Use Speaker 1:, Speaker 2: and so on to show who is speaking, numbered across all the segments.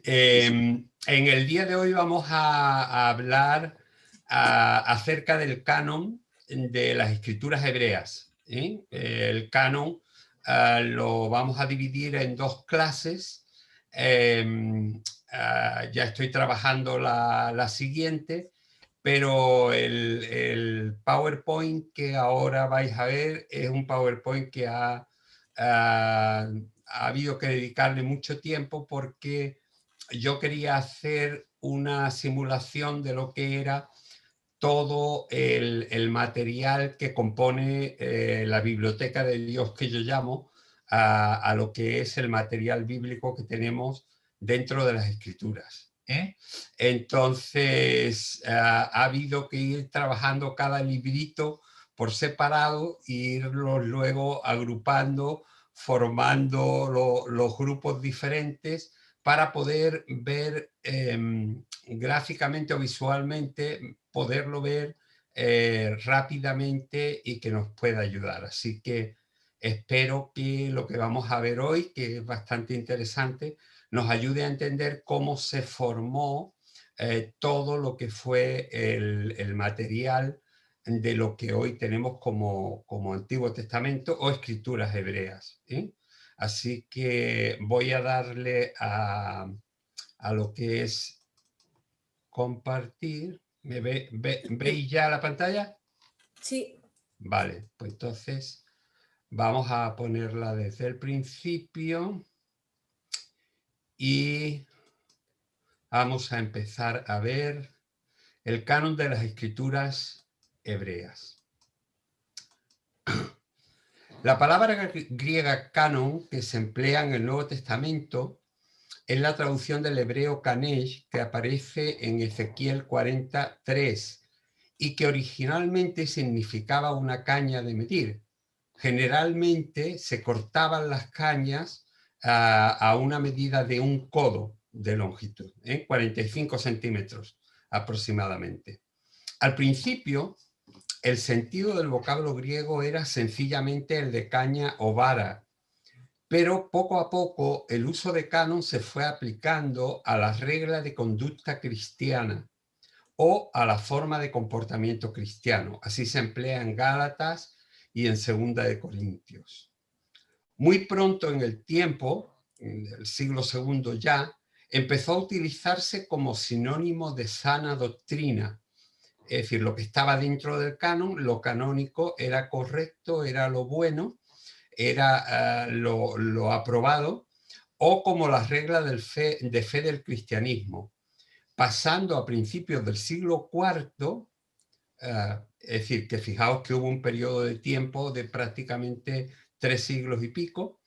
Speaker 1: En el día de hoy vamos a hablar acerca del canon de las escrituras hebreas. El canon lo vamos a dividir en dos clases. Ya estoy trabajando la siguiente, pero el PowerPoint que ahora vais a ver es un PowerPoint que ha habido que dedicarle mucho tiempo porque yo quería hacer una simulación de lo que era todo el material que compone la biblioteca de Dios, que yo llamo, a lo que es el material bíblico que tenemos dentro de las escrituras. Entonces, ha habido que ir trabajando cada librito por separado e irlos luego agrupando, formando los grupos diferentes para poder ver gráficamente o visualmente, poderlo ver rápidamente y que nos pueda ayudar. Así que espero que lo que vamos a ver hoy, que es bastante interesante, nos ayude a entender cómo se formó todo lo que fue el material de lo que hoy tenemos como Antiguo Testamento o escrituras hebreas. Así que voy a darle a lo que es compartir. ¿Veis ya la pantalla?
Speaker 2: Sí.
Speaker 1: Vale, pues entonces vamos a ponerla desde el principio y vamos a empezar a ver el canon de las escrituras hebreas. La palabra griega canon que se emplea en el Nuevo Testamento es la traducción del hebreo kanesh que aparece en Ezequiel 43 y que originalmente significaba una caña de medir. Generalmente se cortaban las cañas a una medida de un codo de longitud, 45 centímetros aproximadamente. Al principio, el sentido del vocablo griego era sencillamente el de caña o vara, pero poco a poco el uso de canon se fue aplicando a las reglas de conducta cristiana o a la forma de comportamiento cristiano. Así se emplea en Gálatas y en Segunda de Corintios. Muy pronto en el tiempo, en el siglo II ya, empezó a utilizarse como sinónimo de sana doctrina. Es decir, lo que estaba dentro del canon, lo canónico, era correcto, era lo bueno, era lo aprobado, o como las reglas de fe del cristianismo, pasando a principios del siglo IV, es decir, que fijaos que hubo un periodo de tiempo de prácticamente 3 siglos y pico,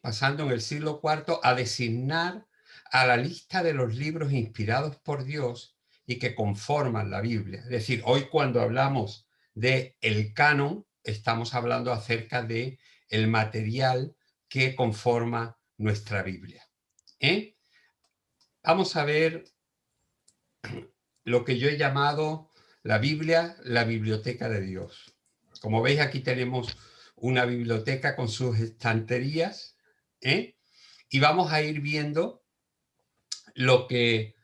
Speaker 1: pasando en el siglo IV a designar a la lista de los libros inspirados por Dios y que conforman la Biblia. Es decir, hoy cuando hablamos de el canon, estamos hablando acerca de el material que conforma nuestra Biblia. Vamos a ver lo que yo he llamado la Biblia, la biblioteca de Dios. Como veis, aquí tenemos una biblioteca con sus estanterías, y vamos a ir viendo lo que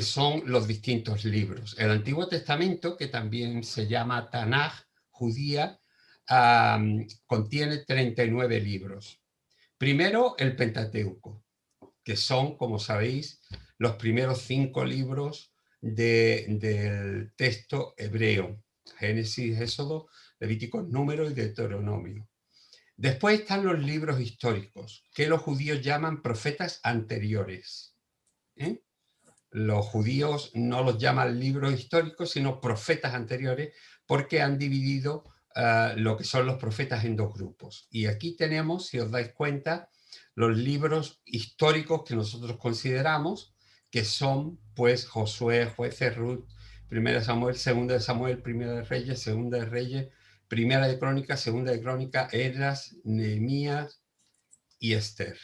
Speaker 1: son los distintos libros. El Antiguo Testamento, que también se llama Tanaj judía, contiene 39 libros. Primero, el Pentateuco, que son, como sabéis, los primeros 5 libros del texto hebreo: Génesis, Éxodo, Levítico, Número y Deuteronomio. Después están los libros históricos, que los judíos llaman profetas anteriores. Los judíos no los llaman libros históricos, sino profetas anteriores, porque han dividido lo que son los profetas en dos grupos. Y aquí tenemos, si os dais cuenta, los libros históricos que nosotros consideramos, que son pues Josué, Jueces, Ruth, Primera de Samuel, Segunda de Samuel, Primera de Reyes, Segunda de Reyes, Primera de Crónicas, Segunda de Crónicas, Esdras, Nehemías y Esther.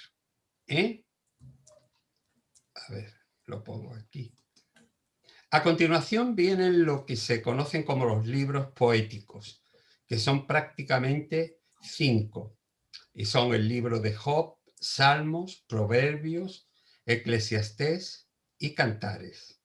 Speaker 1: A ver, lo pongo aquí. A continuación vienen lo que se conocen como los libros poéticos, que son prácticamente 5, y son el libro de Job, Salmos, Proverbios, Eclesiastés y Cantares.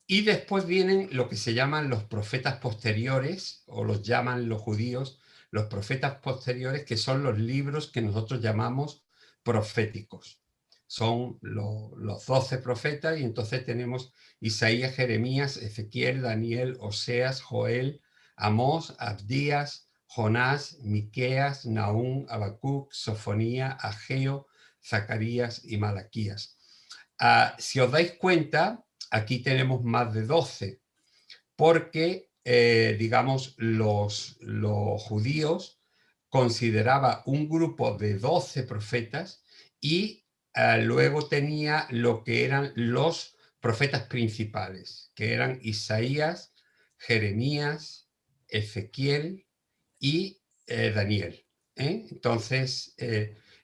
Speaker 1: Y después vienen lo que se llaman los profetas posteriores, o los llaman los judíos los profetas posteriores, que son los libros que nosotros llamamos proféticos. Son los 12 profetas, y entonces tenemos Isaías, Jeremías, Ezequiel, Daniel, Oseas, Joel, Amós, Abdías, Jonás, Miqueas, Nahum, Habacuc, Sofonía, Ageo, Zacarías y Malaquías. Si os dais cuenta, aquí tenemos más de 12, porque, digamos, los judíos consideraban un grupo de 12 profetas y luego tenía lo que eran los profetas principales, que eran Isaías, Jeremías, Ezequiel y Daniel. Entonces,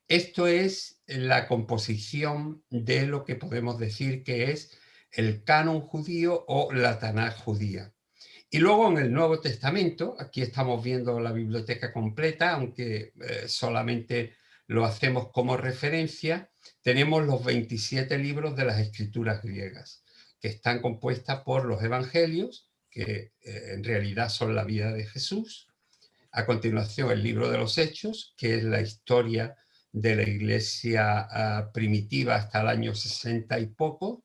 Speaker 1: esto es la composición de lo que podemos decir que es el canon judío o la Tanaj judía. Y luego en el Nuevo Testamento, aquí estamos viendo la biblioteca completa, aunque solamente lo hacemos como referencia, tenemos los 27 libros de las escrituras griegas, que están compuestas por los evangelios, que en realidad son la vida de Jesús. A continuación, el libro de los Hechos, que es la historia de la iglesia primitiva hasta el año 60 y poco.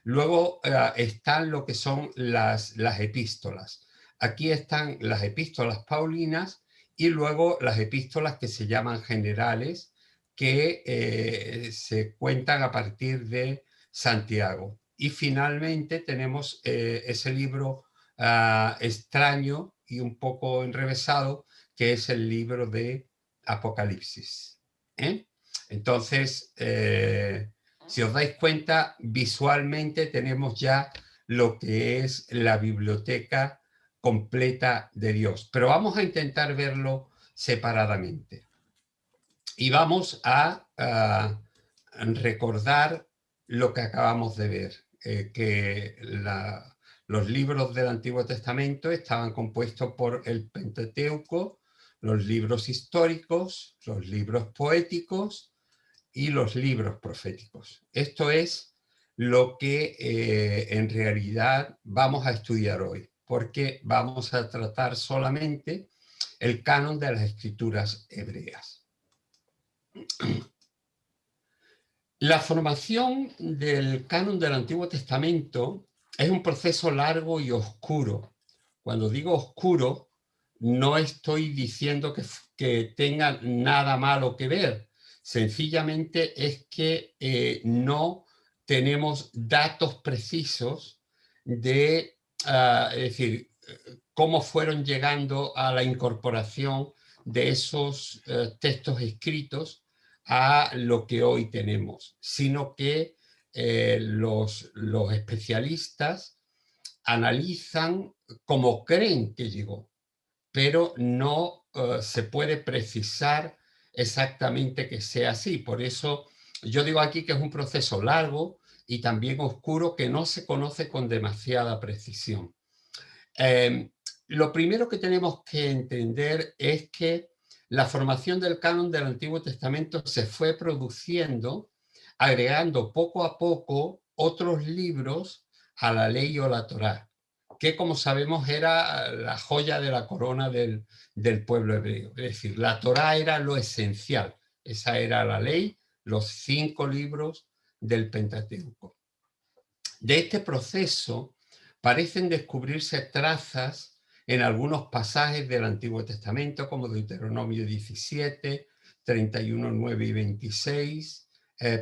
Speaker 1: Luego están lo que son las epístolas. Aquí están las epístolas paulinas y luego las epístolas que se llaman generales, que se cuentan a partir de Santiago. Y finalmente tenemos ese libro extraño y un poco enrevesado, que es el libro de Apocalipsis. Entonces, si os dais cuenta, visualmente tenemos ya lo que es la biblioteca completa de Dios. Pero vamos a intentar verlo separadamente. Y vamos a recordar lo que acabamos de ver, que los libros del Antiguo Testamento estaban compuestos por el Pentateuco, los libros históricos, los libros poéticos y los libros proféticos. Esto es lo que en realidad vamos a estudiar hoy, porque vamos a tratar solamente el canon de las escrituras hebreas. La formación del canon del Antiguo Testamento es un proceso largo y oscuro. Cuando digo oscuro, no estoy diciendo que tenga nada malo que ver. Sencillamente es que no tenemos datos precisos de, es decir, cómo fueron llegando a la incorporación de esos textos escritos a lo que hoy tenemos, sino que los especialistas analizan cómo creen que llegó, pero no se puede precisar exactamente que sea así. Por eso yo digo aquí que es un proceso largo y también oscuro que no se conoce con demasiada precisión. Lo primero que tenemos que entender es que la formación del canon del Antiguo Testamento se fue produciendo agregando poco a poco otros libros a la ley o la Torá, que como sabemos era la joya de la corona del pueblo hebreo. Es decir, la Torá era lo esencial, esa era la ley, los 5 libros del Pentateuco. De este proceso parecen descubrirse trazas en algunos pasajes del Antiguo Testamento, como Deuteronomio 17, 31, 9 y 26,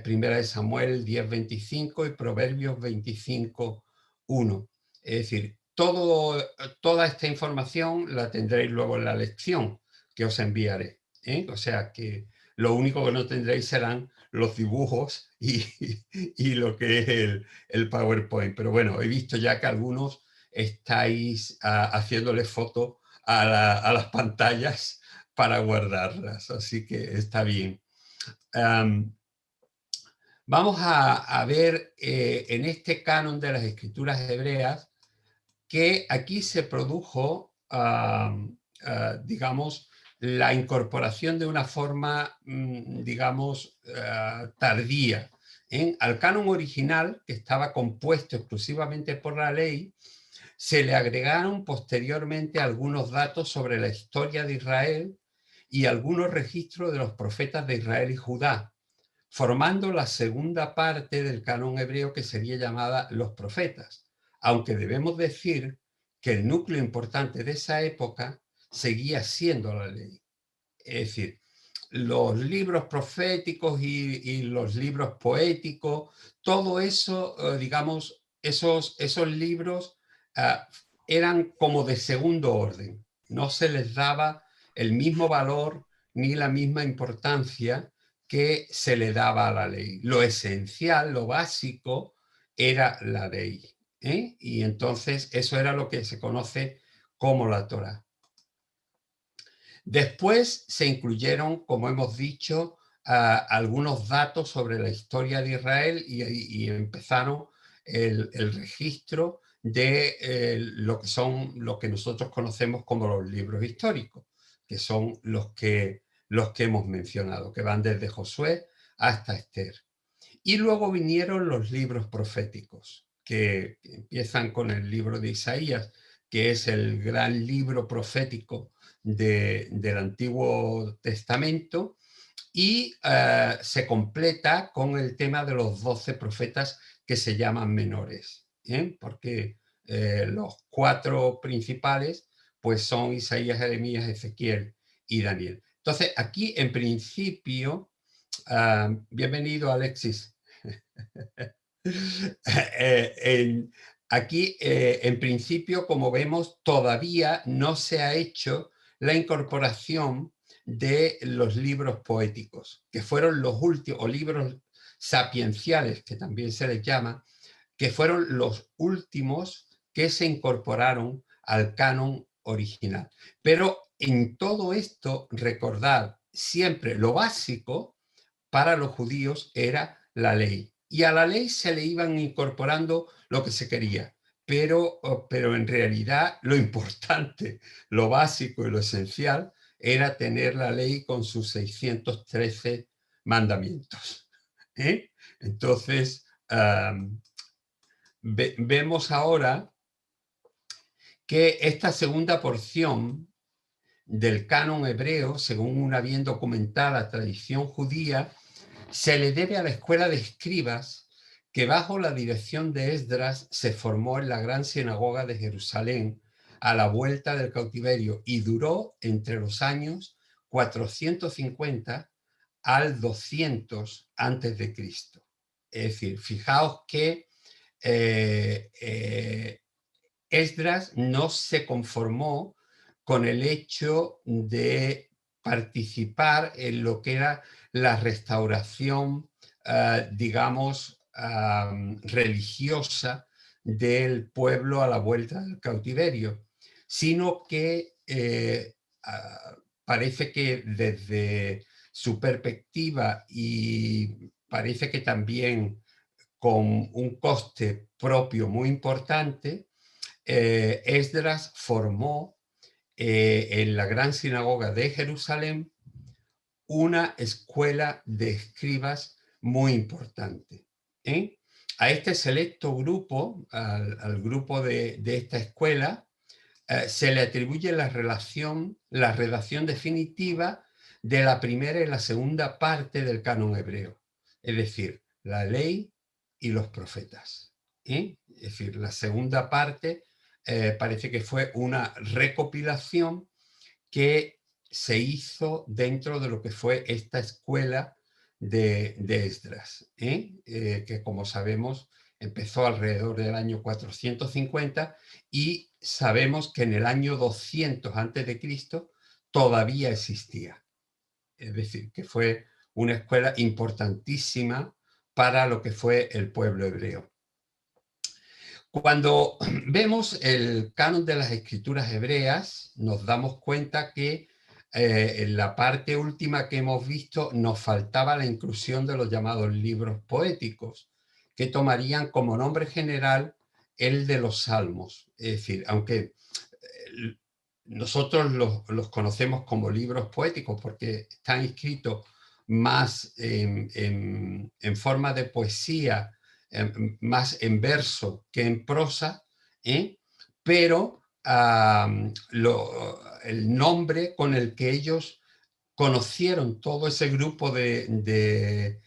Speaker 1: Primera de Samuel 10, 25 y Proverbios 25, 1. Es decir, toda esta información la tendréis luego en la lección que os enviaré. O sea que lo único que no tendréis serán los dibujos y lo que es el PowerPoint. Pero bueno, he visto ya que algunos estáis haciéndole foto a las pantallas para guardarlas, así que está bien. Vamos a ver en este canon de las escrituras hebreas que aquí se produjo, digamos, la incorporación de una forma, digamos, tardía, al canon original, que estaba compuesto exclusivamente por la ley. Se le agregaron posteriormente algunos datos sobre la historia de Israel y algunos registros de los profetas de Israel y Judá, formando la segunda parte del canon hebreo, que sería llamada los profetas, aunque debemos decir que el núcleo importante de esa época seguía siendo la ley. Es decir, los libros proféticos y los libros poéticos, todo eso, digamos, esos libros eran como de segundo orden. No se les daba el mismo valor ni la misma importancia que se le daba a la ley. Lo esencial, lo básico, era la ley. Y entonces eso era lo que se conoce como la Torá. Después se incluyeron, como hemos dicho, algunos datos sobre la historia de Israel y empezaron el registro de lo que nosotros conocemos como los libros históricos, que son los que hemos mencionado, que van desde Josué hasta Esther. Y luego vinieron los libros proféticos, que empiezan con el libro de Isaías, que es el gran libro profético del Antiguo Testamento, y se completa con el tema de los 12 profetas que se llaman menores, porque los 4 principales pues son Isaías, Jeremías, Ezequiel y Daniel. Entonces, aquí en principio, bienvenido Alexis. Aquí, en principio, como vemos, todavía no se ha hecho la incorporación de los libros poéticos, que fueron los últimos, o libros sapienciales, que también se les llama, que fueron los últimos que se incorporaron al canon original. Pero en todo esto, recordad siempre lo básico para los judíos era la ley. Y a la ley se le iban incorporando lo que se quería. Pero en realidad lo importante, lo básico y lo esencial era tener la ley con sus 613 mandamientos. Entonces, vemos ahora que esta segunda porción del canon hebreo, según una bien documentada tradición judía, se le debe a la escuela de escribas que bajo la dirección de Esdras se formó en la gran sinagoga de Jerusalén a la vuelta del cautiverio y duró entre los años 450 al 200 antes de Cristo. Es decir, fijaos que Esdras no se conformó con el hecho de participar en lo que era la restauración, digamos, religiosa del pueblo a la vuelta del cautiverio, sino que parece que desde su perspectiva y parece que también con un coste propio muy importante, Esdras formó en la gran sinagoga de Jerusalén una escuela de escribas muy importante. A este selecto grupo, al grupo de esta escuela, se le atribuye la redacción definitiva de la primera y la segunda parte del canon hebreo, es decir, la ley y los profetas. Es decir, la segunda parte parece que fue una recopilación que se hizo dentro de lo que fue esta escuela de Esdras, que como sabemos empezó alrededor del año 450 y sabemos que en el año 200 antes de Cristo todavía existía. Es decir, que fue una escuela importantísima para lo que fue el pueblo hebreo. Cuando vemos el canon de las escrituras hebreas, nos damos cuenta que en la parte última que hemos visto nos faltaba la inclusión de los llamados libros poéticos, que tomarían como nombre general el de los salmos. Es decir, aunque nosotros los conocemos como libros poéticos porque están escritos más en forma de poesía, más en verso que en prosa, ¿eh? Pero el nombre con el que ellos conocieron todo ese grupo de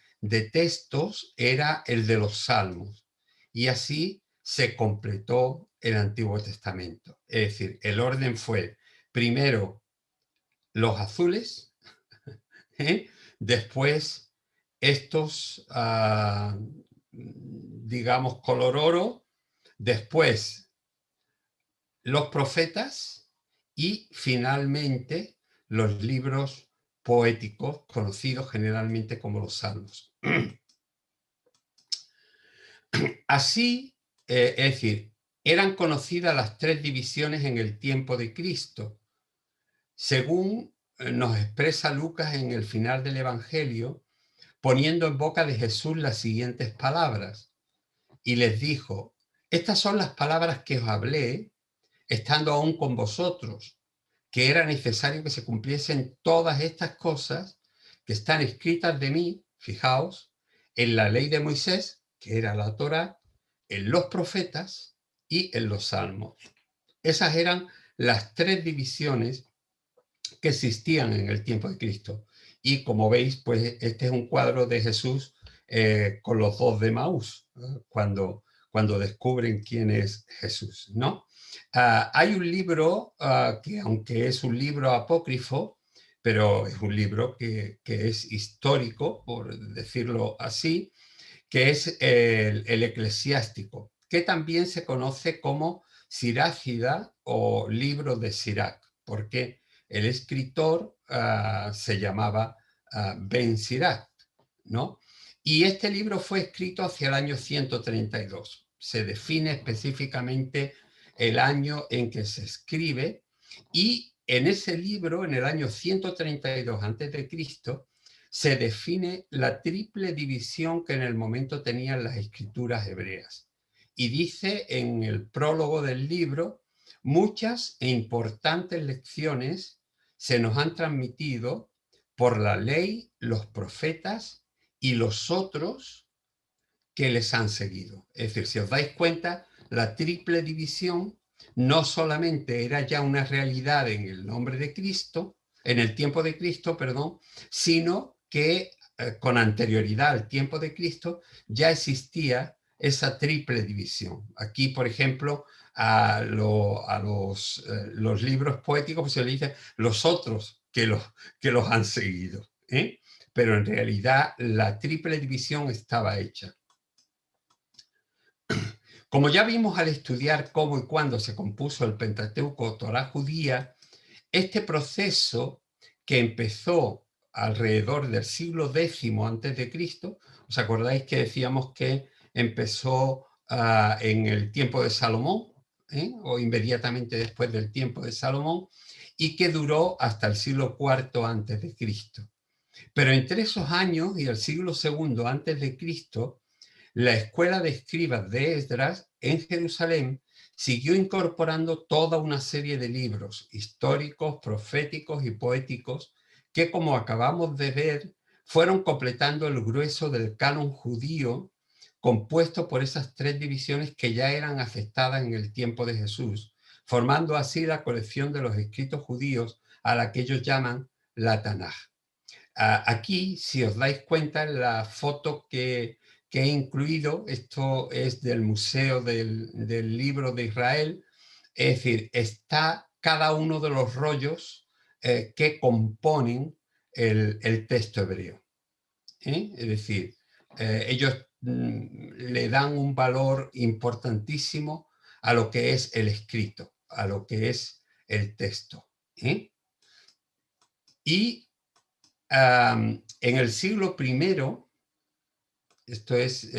Speaker 1: textos era el de los Salmos. Y así se completó el Antiguo Testamento. Es decir, el orden fue primero los azules, ¿eh? Después estos, digamos, color oro, después los profetas y finalmente los libros poéticos conocidos generalmente como los salmos. Así, es decir, eran conocidas las tres divisiones en el tiempo de Cristo, según nos expresa Lucas en el final del Evangelio, poniendo en boca de Jesús las siguientes palabras. Y les dijo, estas son las palabras que os hablé, estando aún con vosotros, que era necesario que se cumpliesen todas estas cosas que están escritas de mí, fijaos, en la ley de Moisés, que era la Torá, en los profetas y en los salmos. Esas eran las tres divisiones que existían en el tiempo de Cristo. Y como veis, pues este es un cuadro de Jesús con los dos de Maús, cuando descubren quién es Jesús, ¿no? Hay un libro que, aunque es un libro apócrifo, pero es un libro que es histórico, por decirlo así, que es el Eclesiástico, que también se conoce como Sirácida o libro de Sirac, porque el escritor se llamaba Ben Sirac, ¿no? Y este libro fue escrito hacia el año 132. Se define específicamente el año en que se escribe y en ese libro, en el año 132 a.C., se define la triple división que en el momento tenían las escrituras hebreas. Y dice en el prólogo del libro, muchas e importantes lecciones se nos han transmitido por la ley, los profetas y los otros que les han seguido. Es decir, si os dais cuenta, la triple división no solamente era ya una realidad en el nombre de Cristo, en el tiempo de Cristo, perdón, sino que con anterioridad al tiempo de Cristo ya existía esa triple división. Aquí, por ejemplo, a los libros poéticos pues se le dice los otros que los han seguido, ¿eh? Pero en realidad la triple división estaba hecha. Como ya vimos al estudiar cómo y cuándo se compuso el Pentateuco o Torá judía, este proceso que empezó alrededor del siglo X antes de Cristo, ¿os acordáis que decíamos que empezó en el tiempo de Salomón, o inmediatamente después del tiempo de Salomón, y que duró hasta el siglo IV antes de Cristo? Pero entre esos años y el siglo II antes de Cristo, la escuela de escribas de Esdras en Jerusalén siguió incorporando toda una serie de libros históricos, proféticos y poéticos que, como acabamos de ver, fueron completando el grueso del canon judío compuesto por esas tres divisiones que ya eran aceptadas en el tiempo de Jesús, formando así la colección de los escritos judíos a la que ellos llaman la Tanaj. Aquí, si os dais cuenta, en la foto que he incluido, esto es del Museo del Libro de Israel, es decir, está cada uno de los rollos que componen el texto hebreo. Es decir, ellos le dan un valor importantísimo a lo que es el escrito, a lo que es el texto. Y en el siglo I, esto es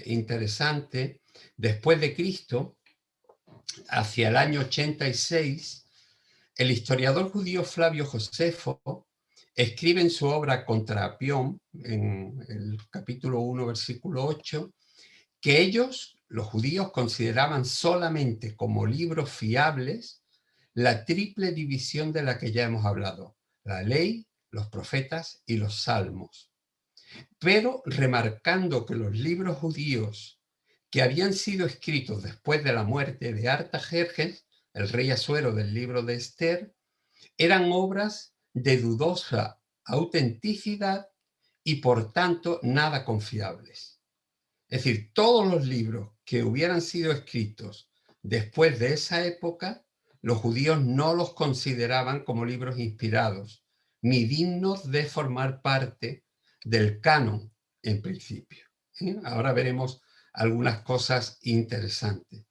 Speaker 1: interesante, después de Cristo, hacia el año 86, el historiador judío Flavio Josefo escribe en su obra Contra Apión, en el capítulo 1, versículo 8, que ellos, los judíos, consideraban solamente como libros fiables la triple división de la que ya hemos hablado: la ley, los profetas y los salmos. Pero remarcando que los libros judíos que habían sido escritos después de la muerte de Artajerjes, el rey Asuero del libro de Esther, eran obras de dudosa autenticidad y por tanto nada confiables. Es decir, todos los libros que hubieran sido escritos después de esa época, los judíos no los consideraban como libros inspirados, ni dignos de formar parte del canon en principio. Ahora veremos algunas cosas interesantes.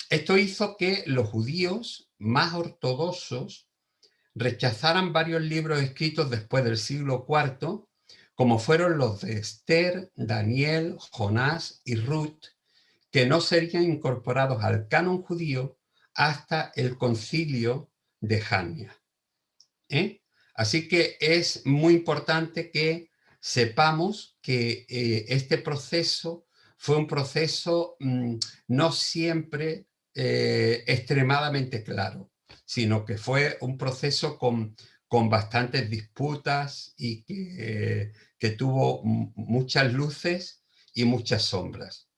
Speaker 1: Esto hizo que los judíos más ortodoxos rechazaran varios libros escritos después del siglo IV, como fueron los de Esther, Daniel, Jonás y Ruth, que no serían incorporados al canon judío hasta el concilio de Jamnia. Así que es muy importante que sepamos que este proceso fue un proceso no siempre extremadamente claro, sino que fue un proceso con bastantes disputas y que tuvo muchas luces y muchas sombras.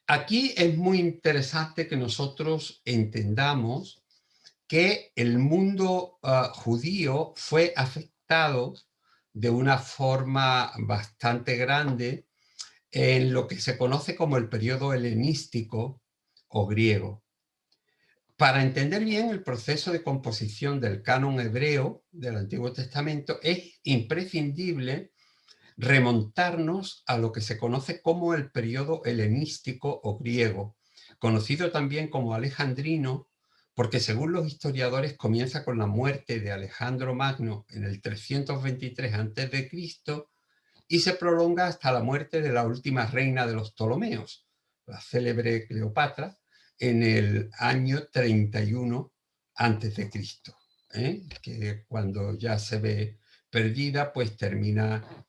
Speaker 1: Aquí es muy interesante que nosotros entendamos que el mundo judío fue afectado de una forma bastante grande en lo que se conoce como el periodo helenístico o griego. Para entender bien el proceso de composición del canon hebreo del Antiguo Testamento, es imprescindible remontarnos a lo que se conoce como el periodo helenístico o griego, conocido también como alejandrino, porque según los historiadores comienza con la muerte de Alejandro Magno en el 323 a.C. y se prolonga hasta la muerte de la última reina de los Ptolomeos, la célebre Cleopatra, en el año 31 a.C., que cuando ya se ve perdida, pues termina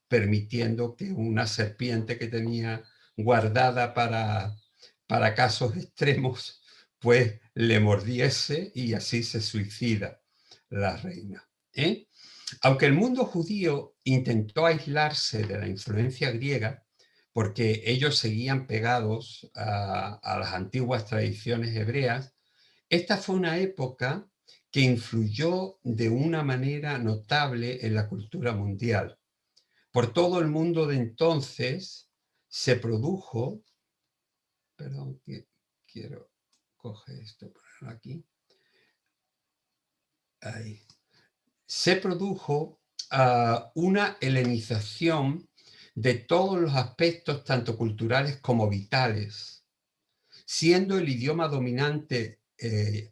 Speaker 1: permitiendo que una serpiente que tenía guardada para casos extremos, pues le mordiese y así se suicida la reina. Aunque el mundo judío intentó aislarse de la influencia griega, porque ellos seguían pegados a las antiguas tradiciones hebreas, esta fue una época que influyó de una manera notable en la cultura mundial. Por todo el mundo de entonces se produjo, perdón, que quiero coger esto, ponerlo aquí, ahí, se produjo una helenización de todos los aspectos, tanto culturales como vitales, siendo el idioma dominante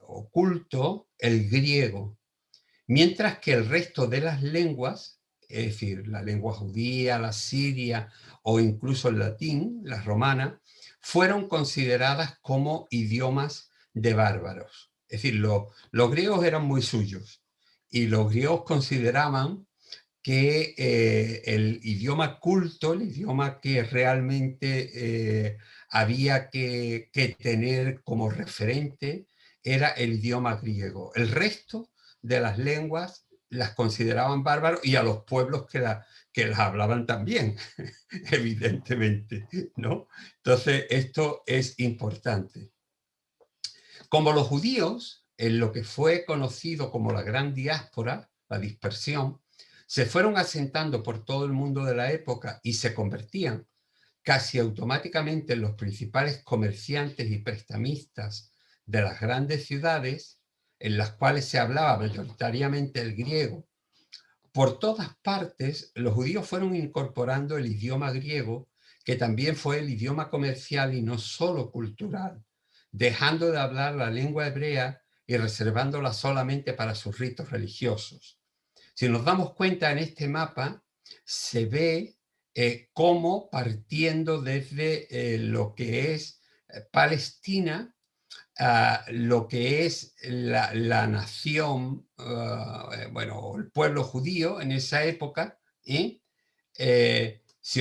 Speaker 1: oculto el griego, mientras que el resto de las lenguas, es decir, la lengua judía, la siria o incluso el latín, la romana, fueron consideradas como idiomas de bárbaros. Es decir, los griegos eran muy suyos y los griegos consideraban que el idioma culto, el idioma que realmente había que tener como referente, era el idioma griego. El resto de las lenguas las consideraban bárbaros y a los pueblos que las hablaban también, evidentemente, ¿no? Entonces, esto es importante. Como los judíos, en lo que fue conocido como la gran diáspora, la dispersión, se fueron asentando por todo el mundo de la época y se convertían casi automáticamente en los principales comerciantes y prestamistas de las grandes ciudades, en las cuales se hablaba mayoritariamente el griego. Por todas partes, los judíos fueron incorporando el idioma griego, que también fue el idioma comercial y no solo cultural, dejando de hablar la lengua hebrea y reservándola solamente para sus ritos religiosos. Si nos damos cuenta en este mapa, se ve cómo partiendo desde lo que es Palestina, lo que es la nación, bueno, el pueblo judío en esa época, si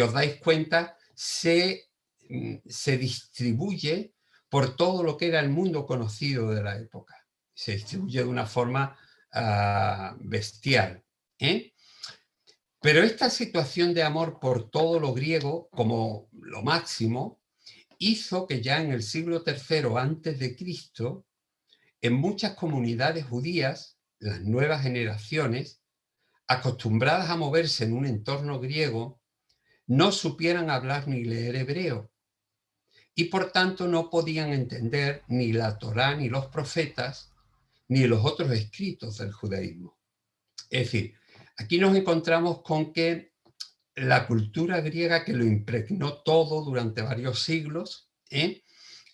Speaker 1: os dais cuenta, se distribuye por todo lo que era el mundo conocido de la época. se distribuye de una forma bestial. Pero esta situación de amor por todo lo griego como lo máximo hizo que ya en el siglo III antes de Cristo, en muchas comunidades judías, las nuevas generaciones, acostumbradas a moverse en un entorno griego, no supieran hablar ni leer hebreo y por tanto no podían entender ni la Torá, ni los profetas, ni los otros escritos del judaísmo. Es decir, aquí nos encontramos con que la cultura griega, que lo impregnó todo durante varios siglos,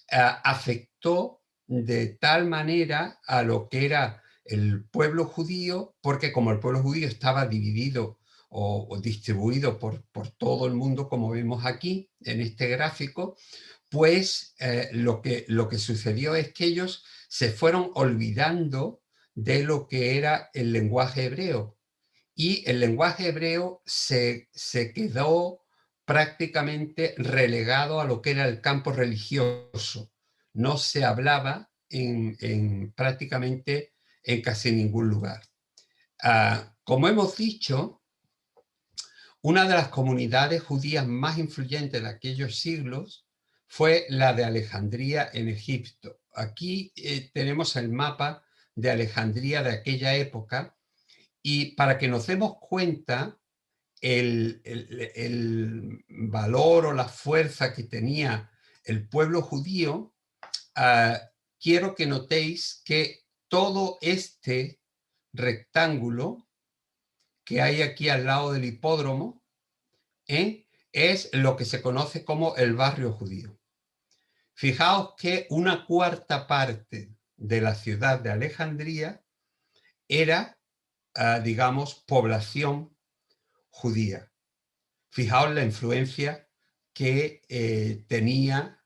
Speaker 1: afectó de tal manera a lo que era el pueblo judío, porque como el pueblo judío estaba dividido o distribuido por todo el mundo, como vemos aquí en este gráfico, pues lo que sucedió es que ellos se fueron olvidando de lo que era el lenguaje hebreo. Y el lenguaje hebreo se quedó prácticamente relegado a lo que era el campo religioso. No se hablaba prácticamente en casi ningún lugar. Como hemos dicho, una de las comunidades judías más influyentes de aquellos siglos fue la de Alejandría en Egipto. Aquí tenemos el mapa de Alejandría de aquella época y para que nos demos cuenta el valor o la fuerza que tenía el pueblo judío, quiero que notéis que todo este rectángulo que hay aquí al lado del hipódromo, es lo que se conoce como el barrio judío. Fijaos que una cuarta parte de la ciudad de Alejandría era, digamos, población judía. Fijaos la influencia que tenía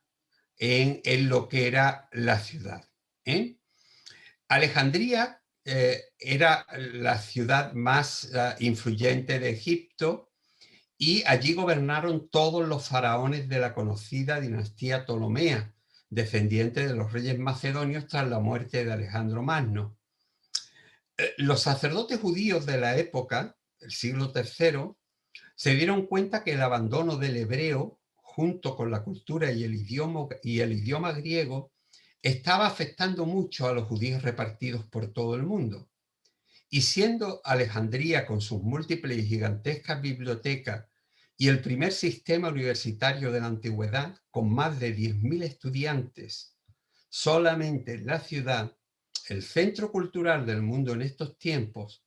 Speaker 1: en lo que era la ciudad. Alejandría era la ciudad más influyente de Egipto y allí gobernaron todos los faraones de la conocida dinastía Ptolomea, descendiente de los reyes macedonios tras la muerte de Alejandro Magno. Los sacerdotes judíos de la época, el siglo III, se dieron cuenta que el abandono del hebreo, junto con la cultura y el idioma griego, estaba afectando mucho a los judíos repartidos por todo el mundo. Y siendo Alejandría, con sus múltiples y gigantescas bibliotecas, y el primer sistema universitario de la antigüedad, con más de 10.000 estudiantes solamente en la ciudad, el centro cultural del mundo en estos tiempos,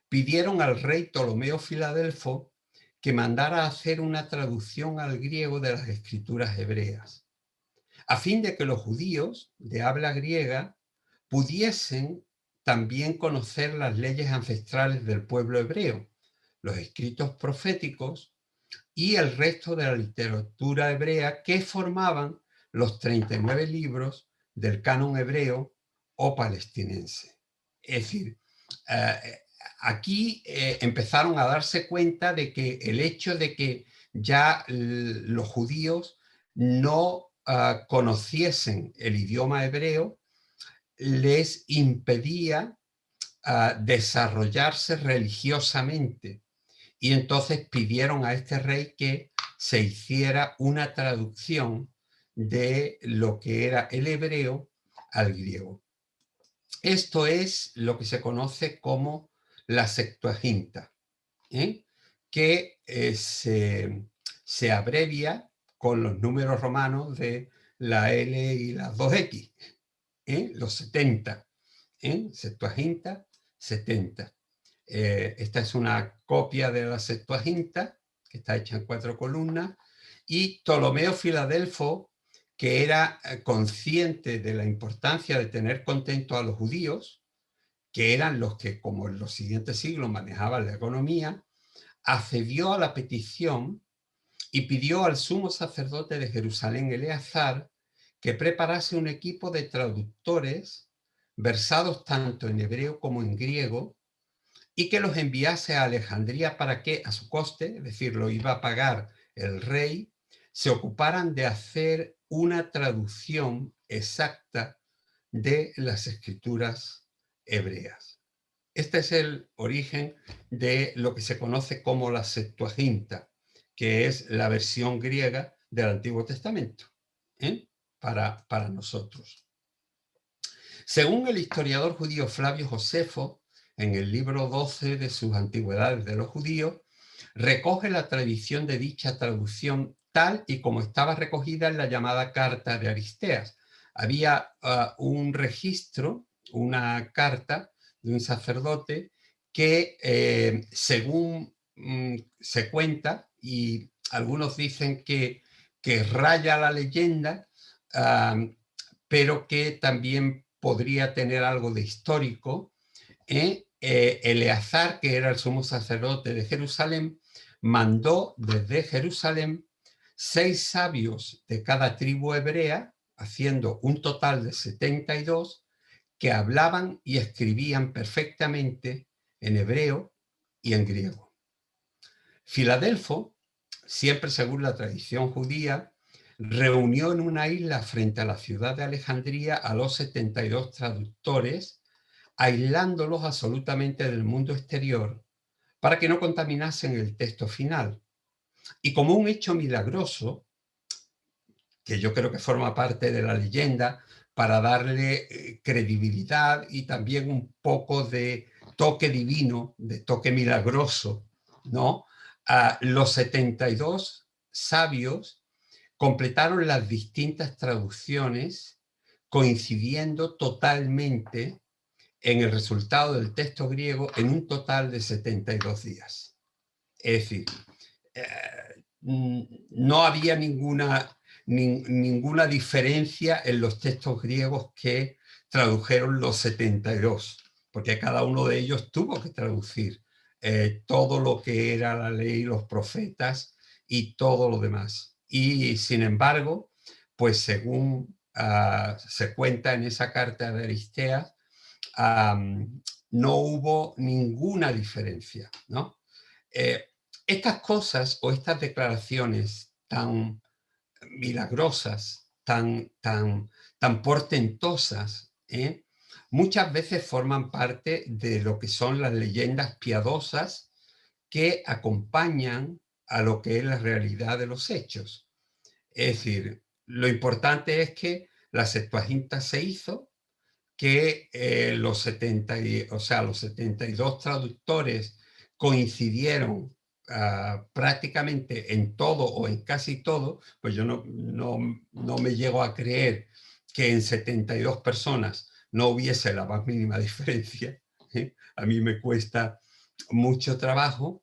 Speaker 1: pidieron al rey Ptolomeo Filadelfo que mandara hacer una traducción al griego de las escrituras hebreas, a fin de que los judíos de habla griega pudiesen también conocer las leyes ancestrales del pueblo hebreo, los escritos proféticos y el resto de la literatura hebrea que formaban los 39 libros del canon hebreo o palestinense. Es decir, aquí empezaron a darse cuenta de que el hecho de que ya los judíos no conociesen el idioma hebreo les impedía desarrollarse religiosamente. Y entonces pidieron a este rey que se hiciera una traducción de lo que era el hebreo al griego. Esto es lo que se conoce como la Septuaginta, que se abrevia con los números romanos de la L y las 2X, los 70, Septuaginta, 70. Esta es una copia de la Septuaginta, que está hecha en 4 columnas, y Ptolomeo Filadelfo, que era consciente de la importancia de tener contento a los judíos, que eran los que, como en los siguientes siglos, manejaban la economía, accedió a la petición y pidió al sumo sacerdote de Jerusalén, Eleazar, que preparase un equipo de traductores versados tanto en hebreo como en griego y que los enviase a Alejandría para que, a su coste, es decir, lo iba a pagar el rey, se ocuparan de hacer una traducción exacta de las escrituras hebreas. Este es el origen de lo que se conoce como la Septuaginta, que es la versión griega del Antiguo Testamento, para nosotros. Según el historiador judío Flavio Josefo, en el libro 12 de sus Antigüedades de los Judíos, recoge la tradición de dicha traducción tal y como estaba recogida en la llamada Carta de Aristeas. Había un registro, una carta de un sacerdote que, según se cuenta, y algunos dicen que raya la leyenda, pero que también podría tener algo de histórico. Eleazar, que era el sumo sacerdote de Jerusalén, mandó desde Jerusalén 6 sabios de cada tribu hebrea, haciendo un total de 72, que hablaban y escribían perfectamente en hebreo y en griego. Filadelfo, siempre según la tradición judía, reunió en una isla frente a la ciudad de Alejandría a los 72 traductores, aislándolos absolutamente del mundo exterior para que no contaminasen el texto final. Y como un hecho milagroso, que yo creo que forma parte de la leyenda, para darle credibilidad y también un poco de toque divino, de toque milagroso, ¿no? Los 72 sabios completaron las distintas traducciones, coincidiendo totalmente en el resultado del texto griego en un total de 72 días. Es decir, no había ninguna diferencia en los textos griegos que tradujeron los 72, porque cada uno de ellos tuvo que traducir todo lo que era la ley, los profetas y todo lo demás. Y sin embargo, pues según se cuenta en esa carta de Aristeas, no hubo ninguna diferencia, ¿no? Estas cosas o estas declaraciones tan milagrosas, tan portentosas, muchas veces forman parte de lo que son las leyendas piadosas que acompañan a lo que es la realidad de los hechos. Es decir, lo importante es que la Septuaginta se hizo, que los 72 traductores coincidieron prácticamente en todo o en casi todo, pues yo no me llego a creer que en 72 personas no hubiese la más mínima diferencia. A mí me cuesta mucho trabajo,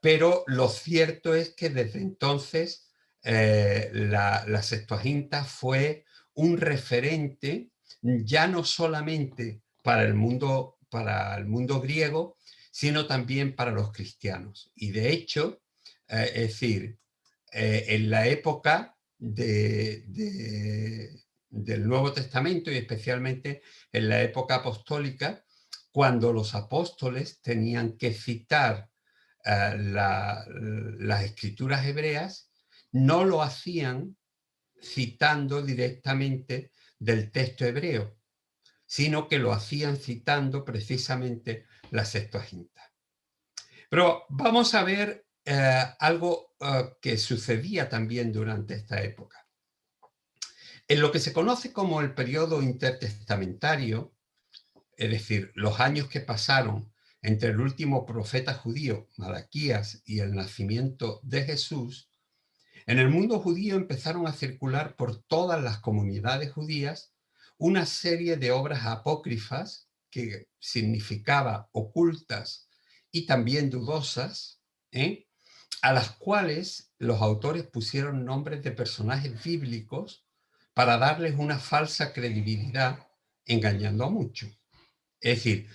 Speaker 1: pero lo cierto es que desde entonces la Septuaginta fue un referente ya no solamente para el mundo griego, sino también para los cristianos. Y de hecho, es decir, en la época del Nuevo Testamento y especialmente en la época apostólica, cuando los apóstoles tenían que citar las escrituras hebreas, no lo hacían citando directamente del texto hebreo, sino que lo hacían citando precisamente la Septuaginta. Pero vamos a ver algo que sucedía también durante esta época. En lo que se conoce como el periodo intertestamentario, es decir, los años que pasaron entre el último profeta judío, Malaquías, y el nacimiento de Jesús, en el mundo judío empezaron a circular por todas las comunidades judías una serie de obras apócrifas, que significaba ocultas y también dudosas, a las cuales los autores pusieron nombres de personajes bíblicos para darles una falsa credibilidad, engañando a muchos. Es decir,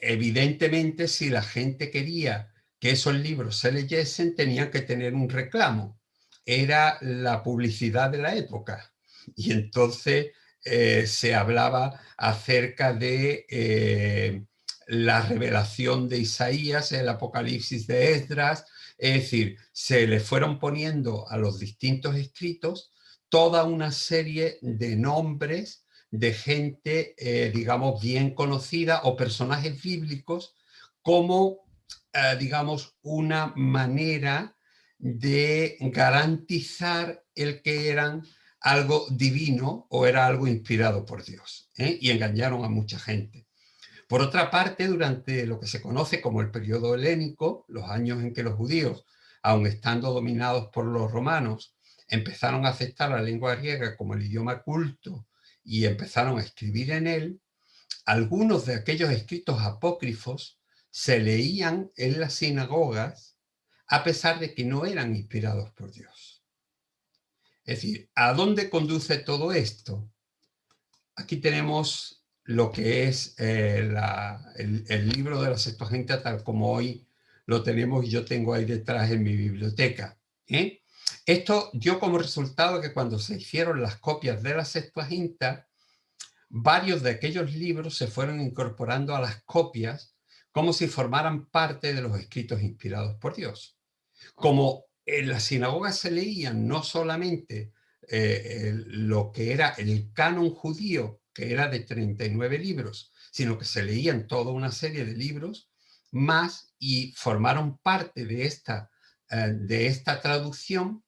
Speaker 1: evidentemente, si la gente quería que esos libros se leyesen, tenían que tener un reclamo. Era la publicidad de la época. Y entonces se hablaba acerca de la revelación de Isaías, el Apocalipsis de Esdras. Es decir, se le fueron poniendo a los distintos escritos toda una serie de nombres de gente, digamos, bien conocida o personajes bíblicos como, digamos, una manera de garantizar el que eran algo divino o era algo inspirado por Dios, y engañaron a mucha gente. Por otra parte, durante lo que se conoce como el periodo helénico, los años en que los judíos, aun estando dominados por los romanos, empezaron a aceptar la lengua griega como el idioma culto y empezaron a escribir en él, algunos de aquellos escritos apócrifos se leían en las sinagogas a pesar de que no eran inspirados por Dios. Es decir, ¿a dónde conduce todo esto? Aquí tenemos lo que es el libro de la Septuaginta tal como hoy lo tenemos y yo tengo ahí detrás en mi biblioteca. Esto dio como resultado que cuando se hicieron las copias de la Septuaginta, varios de aquellos libros se fueron incorporando a las copias como si formaran parte de los escritos inspirados por Dios. Como en las sinagogas se leían no solamente lo que era el canon judío, que era de 39 libros, sino que se leían toda una serie de libros más y formaron parte de esta traducción,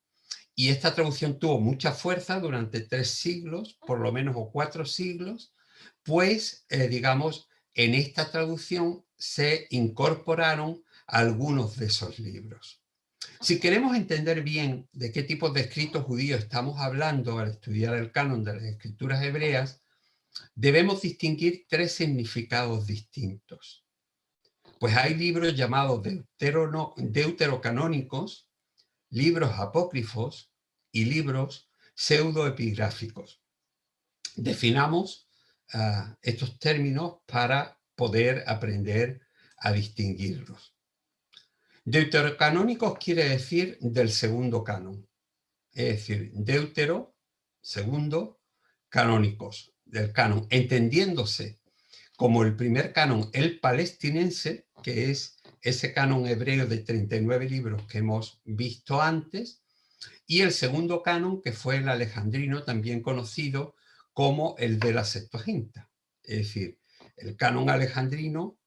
Speaker 1: y esta traducción tuvo mucha fuerza durante 3 siglos, por lo menos, o 4 siglos, pues, digamos, en esta traducción se incorporaron algunos de esos libros. Si queremos entender bien de qué tipo de escritos judíos estamos hablando al estudiar el canon de las escrituras hebreas, debemos distinguir 3 significados distintos. Pues hay libros llamados deuterocanónicos, libros apócrifos y libros pseudoepigráficos. Definamos estos términos para poder aprender a distinguirlos. Deuterocanónicos quiere decir del segundo canon, es decir, deutero, segundo, canónicos, del canon, entendiéndose como el primer canon, el palestinense, que es ese canon hebreo de 39 libros que hemos visto antes, y el segundo canon, que fue el alejandrino, también conocido como el de la Septuaginta. Es decir, el canon alejandrino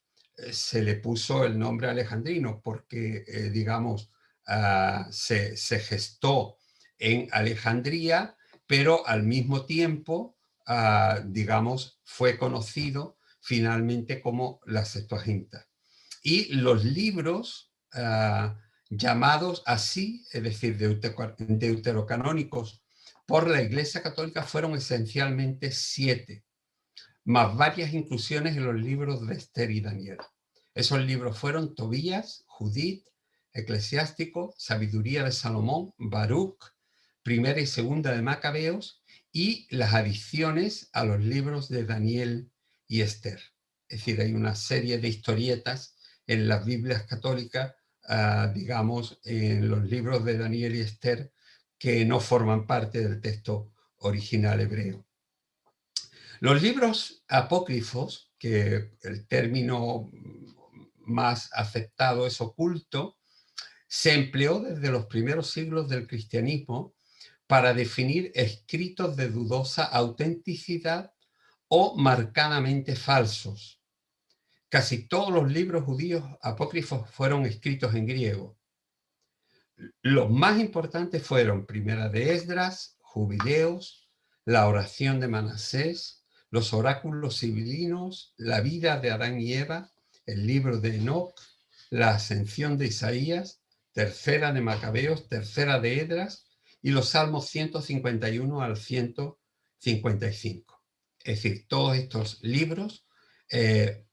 Speaker 1: se le puso el nombre alejandrino porque, digamos, se gestó en Alejandría, pero al mismo tiempo, digamos, fue conocido finalmente como la Septuaginta. Y los libros llamados así, es decir, deuterocanónicos por la Iglesia Católica, fueron esencialmente 7, más varias inclusiones en los libros de Esther y Daniel. Esos libros fueron Tobías, Judith, Eclesiástico, Sabiduría de Salomón, Baruch, Primera y Segunda de Macabeos, y las adiciones a los libros de Daniel y Esther. Es decir, hay una serie de historietas en las Biblias católicas, digamos, en los libros de Daniel y Esther, que no forman parte del texto original hebreo. Los libros apócrifos, que el término más aceptado es oculto, se empleó desde los primeros siglos del cristianismo para definir escritos de dudosa autenticidad o marcadamente falsos. Casi todos los libros judíos apócrifos fueron escritos en griego. Los más importantes fueron Primera de Esdras, Jubileos, la oración de Manasés, los oráculos sibilinos, la vida de Adán y Eva, el libro de Enoc, la ascensión de Isaías, Tercera de Macabeos, Tercera de Esdras y los salmos 151 al 155. Es decir, todos estos libros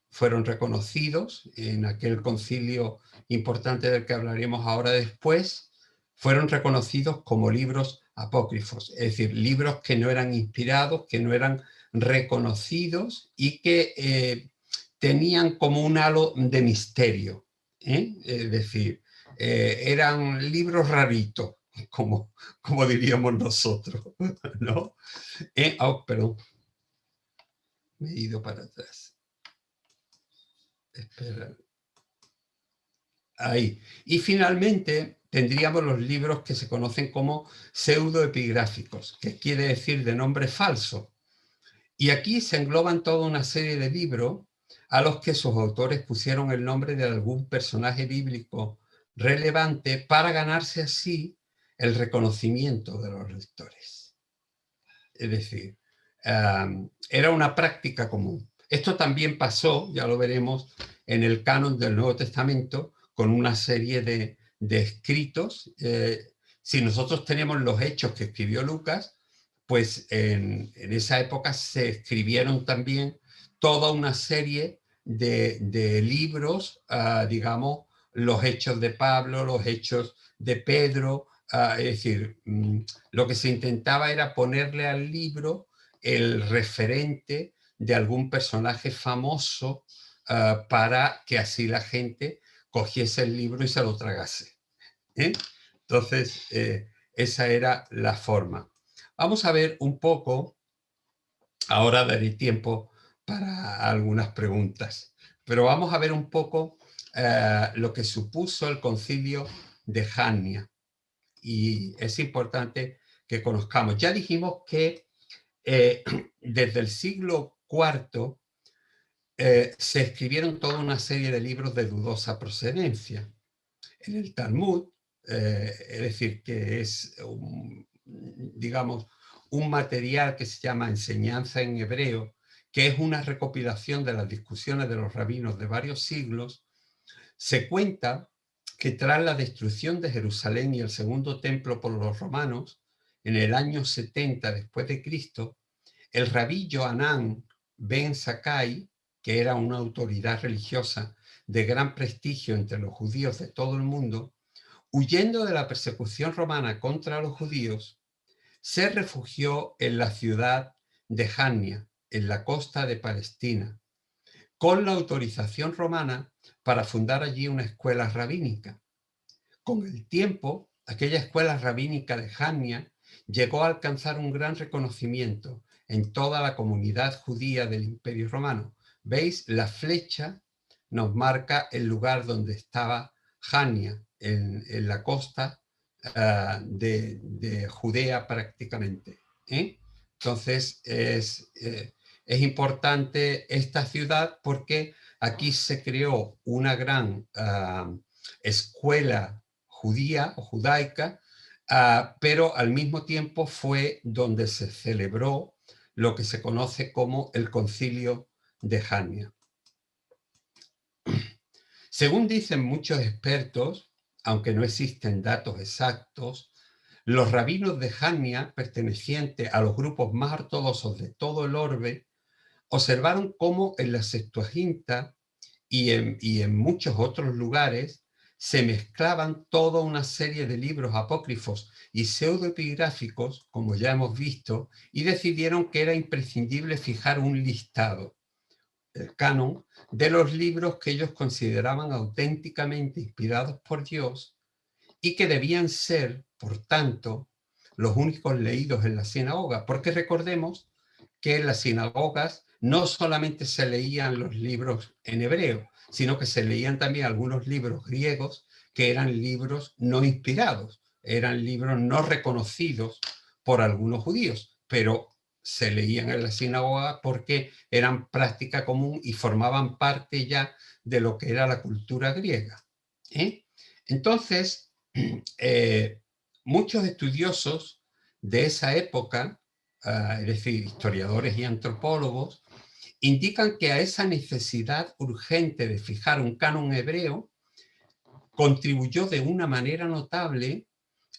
Speaker 1: fueron reconocidos en aquel concilio importante del que hablaremos ahora después, fueron reconocidos como libros apócrifos, es decir, libros que no eran inspirados, que no eran reconocidos y que tenían como un halo de misterio. Es decir, eran libros raritos, como diríamos nosotros, ¿no? Perdón, me he ido para atrás. Espera. ahí. Y finalmente tendríamos los libros que se conocen como pseudoepigráficos, que quiere decir de nombre falso. Y aquí se engloban toda una serie de libros a los que sus autores pusieron el nombre de algún personaje bíblico relevante para ganarse así el reconocimiento de los lectores. Es decir, era una práctica común. Esto también pasó, ya lo veremos, en el canon del Nuevo Testamento, con una serie de escritos. Si nosotros tenemos los hechos que escribió Lucas, pues en esa época se escribieron también toda una serie de libros, digamos, los hechos de Pablo, los hechos de Pedro, es decir, lo que se intentaba era ponerle al libro el referente de algún personaje famoso para que así la gente cogiese el libro y se lo tragase. Entonces, esa era la forma. Vamos a ver un poco, ahora daré tiempo para algunas preguntas, pero vamos a ver un poco lo que supuso el concilio de Jamnia. Y es importante que conozcamos. Ya dijimos que desde el siglo IV se escribieron toda una serie de libros de dudosa procedencia. En el Talmud, es decir, que es, digamos, un material que se llama Enseñanza en Hebreo, que es una recopilación de las discusiones de los rabinos de varios siglos, se cuenta que tras la destrucción de Jerusalén y el segundo templo por los romanos, en el año 70 después de Cristo, el rabí Johanán ben Zakkai, que era una autoridad religiosa de gran prestigio entre los judíos de todo el mundo, huyendo de la persecución romana contra los judíos, se refugió en la ciudad de Jamnia, en la costa de Palestina, con la autorización romana para fundar allí una escuela rabínica. Con el tiempo, aquella escuela rabínica de Jamnia llegó a alcanzar un gran reconocimiento en toda la comunidad judía del Imperio Romano. ¿Veis? La flecha nos marca el lugar donde estaba Jamnia, en la costa de Judea prácticamente. Entonces es importante esta ciudad porque aquí se creó una gran escuela judía o judaica, pero al mismo tiempo fue donde se celebró lo que se conoce como el Concilio de Jamnia. Según dicen muchos expertos, aunque no existen datos exactos, los rabinos de Jamnia, pertenecientes a los grupos más ortodoxos de todo el orbe, observaron cómo en la Septuaginta y en muchos otros lugares se mezclaban toda una serie de libros apócrifos y pseudoepigráficos, como ya hemos visto, y decidieron que era imprescindible fijar un listado, el canon, de los libros que ellos consideraban auténticamente inspirados por Dios y que debían ser, por tanto, los únicos leídos en la sinagoga, porque recordemos que en las sinagogas no solamente se leían los libros en hebreo, sino que se leían también algunos libros griegos que eran libros no inspirados, eran libros no reconocidos por algunos judíos, pero se leían en la sinagoga porque eran práctica común y formaban parte ya de lo que era la cultura griega. Entonces, muchos estudiosos de esa época, es decir, historiadores y antropólogos, indican que a esa necesidad urgente de fijar un canon hebreo contribuyó de una manera notable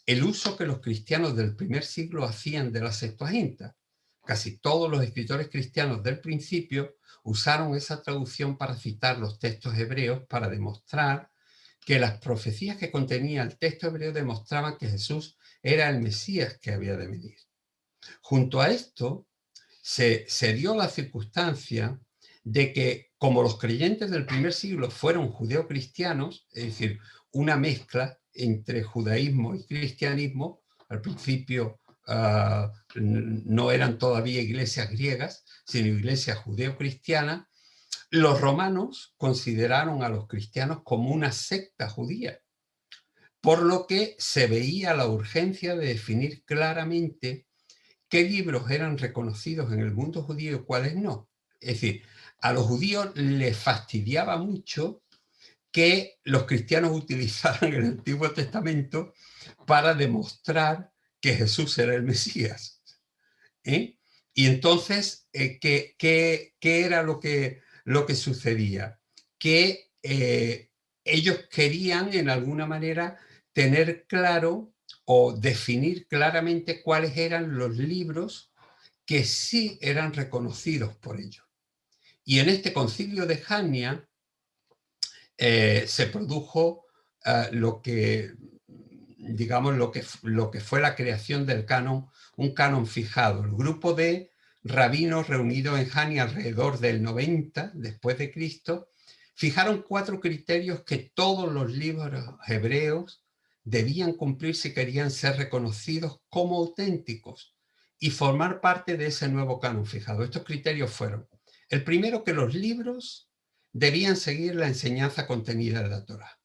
Speaker 1: el uso que los cristianos del primer siglo hacían de la Septuaginta. Casi todos los escritores cristianos del principio usaron esa traducción para citar los textos hebreos para demostrar que las profecías que contenía el texto hebreo demostraban que Jesús era el Mesías que había de venir. Junto a esto, se dio la circunstancia de que, como los creyentes del primer siglo fueron judeocristianos, es decir, una mezcla entre judaísmo y cristianismo, al principio no eran todavía iglesias griegas, sino iglesias judeocristianas, Los romanos consideraron a los cristianos como una secta judía, por lo que se veía la urgencia de definir claramente qué libros eran reconocidos en el mundo judío y cuáles no. Es decir, a los judíos les fastidiaba mucho que los cristianos utilizaran el Antiguo Testamento para demostrar que Jesús era el Mesías. ¿Eh? Y entonces, ¿qué era lo que sucedía? Que ellos querían, en alguna manera, tener claro o definir claramente cuáles eran los libros que sí eran reconocidos por ellos. Y en este concilio de Jania se produjo lo que, digamos, lo que fue la creación del canon, un canon fijado. El grupo de rabinos reunidos en Jania alrededor del 90 después de Cristo fijaron 4 criterios que todos los libros hebreos debían cumplir si querían ser reconocidos como auténticos y formar parte de ese nuevo canon fijado. Estos criterios fueron: el primero, que los libros debían seguir la enseñanza contenida en la Torá.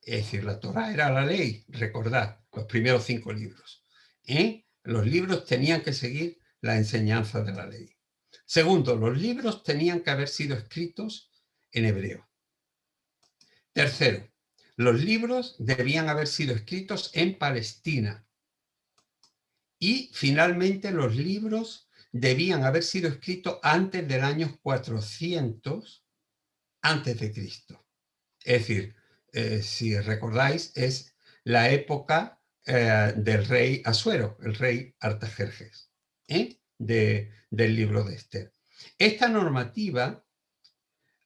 Speaker 1: Es decir, la Torá era la ley, recordad, los primeros 5 libros. Los libros tenían que seguir la enseñanza de la ley. Segundo, los libros tenían que haber sido escritos en hebreo. Tercero, los libros debían haber sido escritos en Palestina. Y finalmente, los libros debían haber sido escritos antes del año 400 antes de Cristo. Es decir, si recordáis, es la época del rey Asuero, el rey Artajerjes, del libro de Esther. Esta normativa,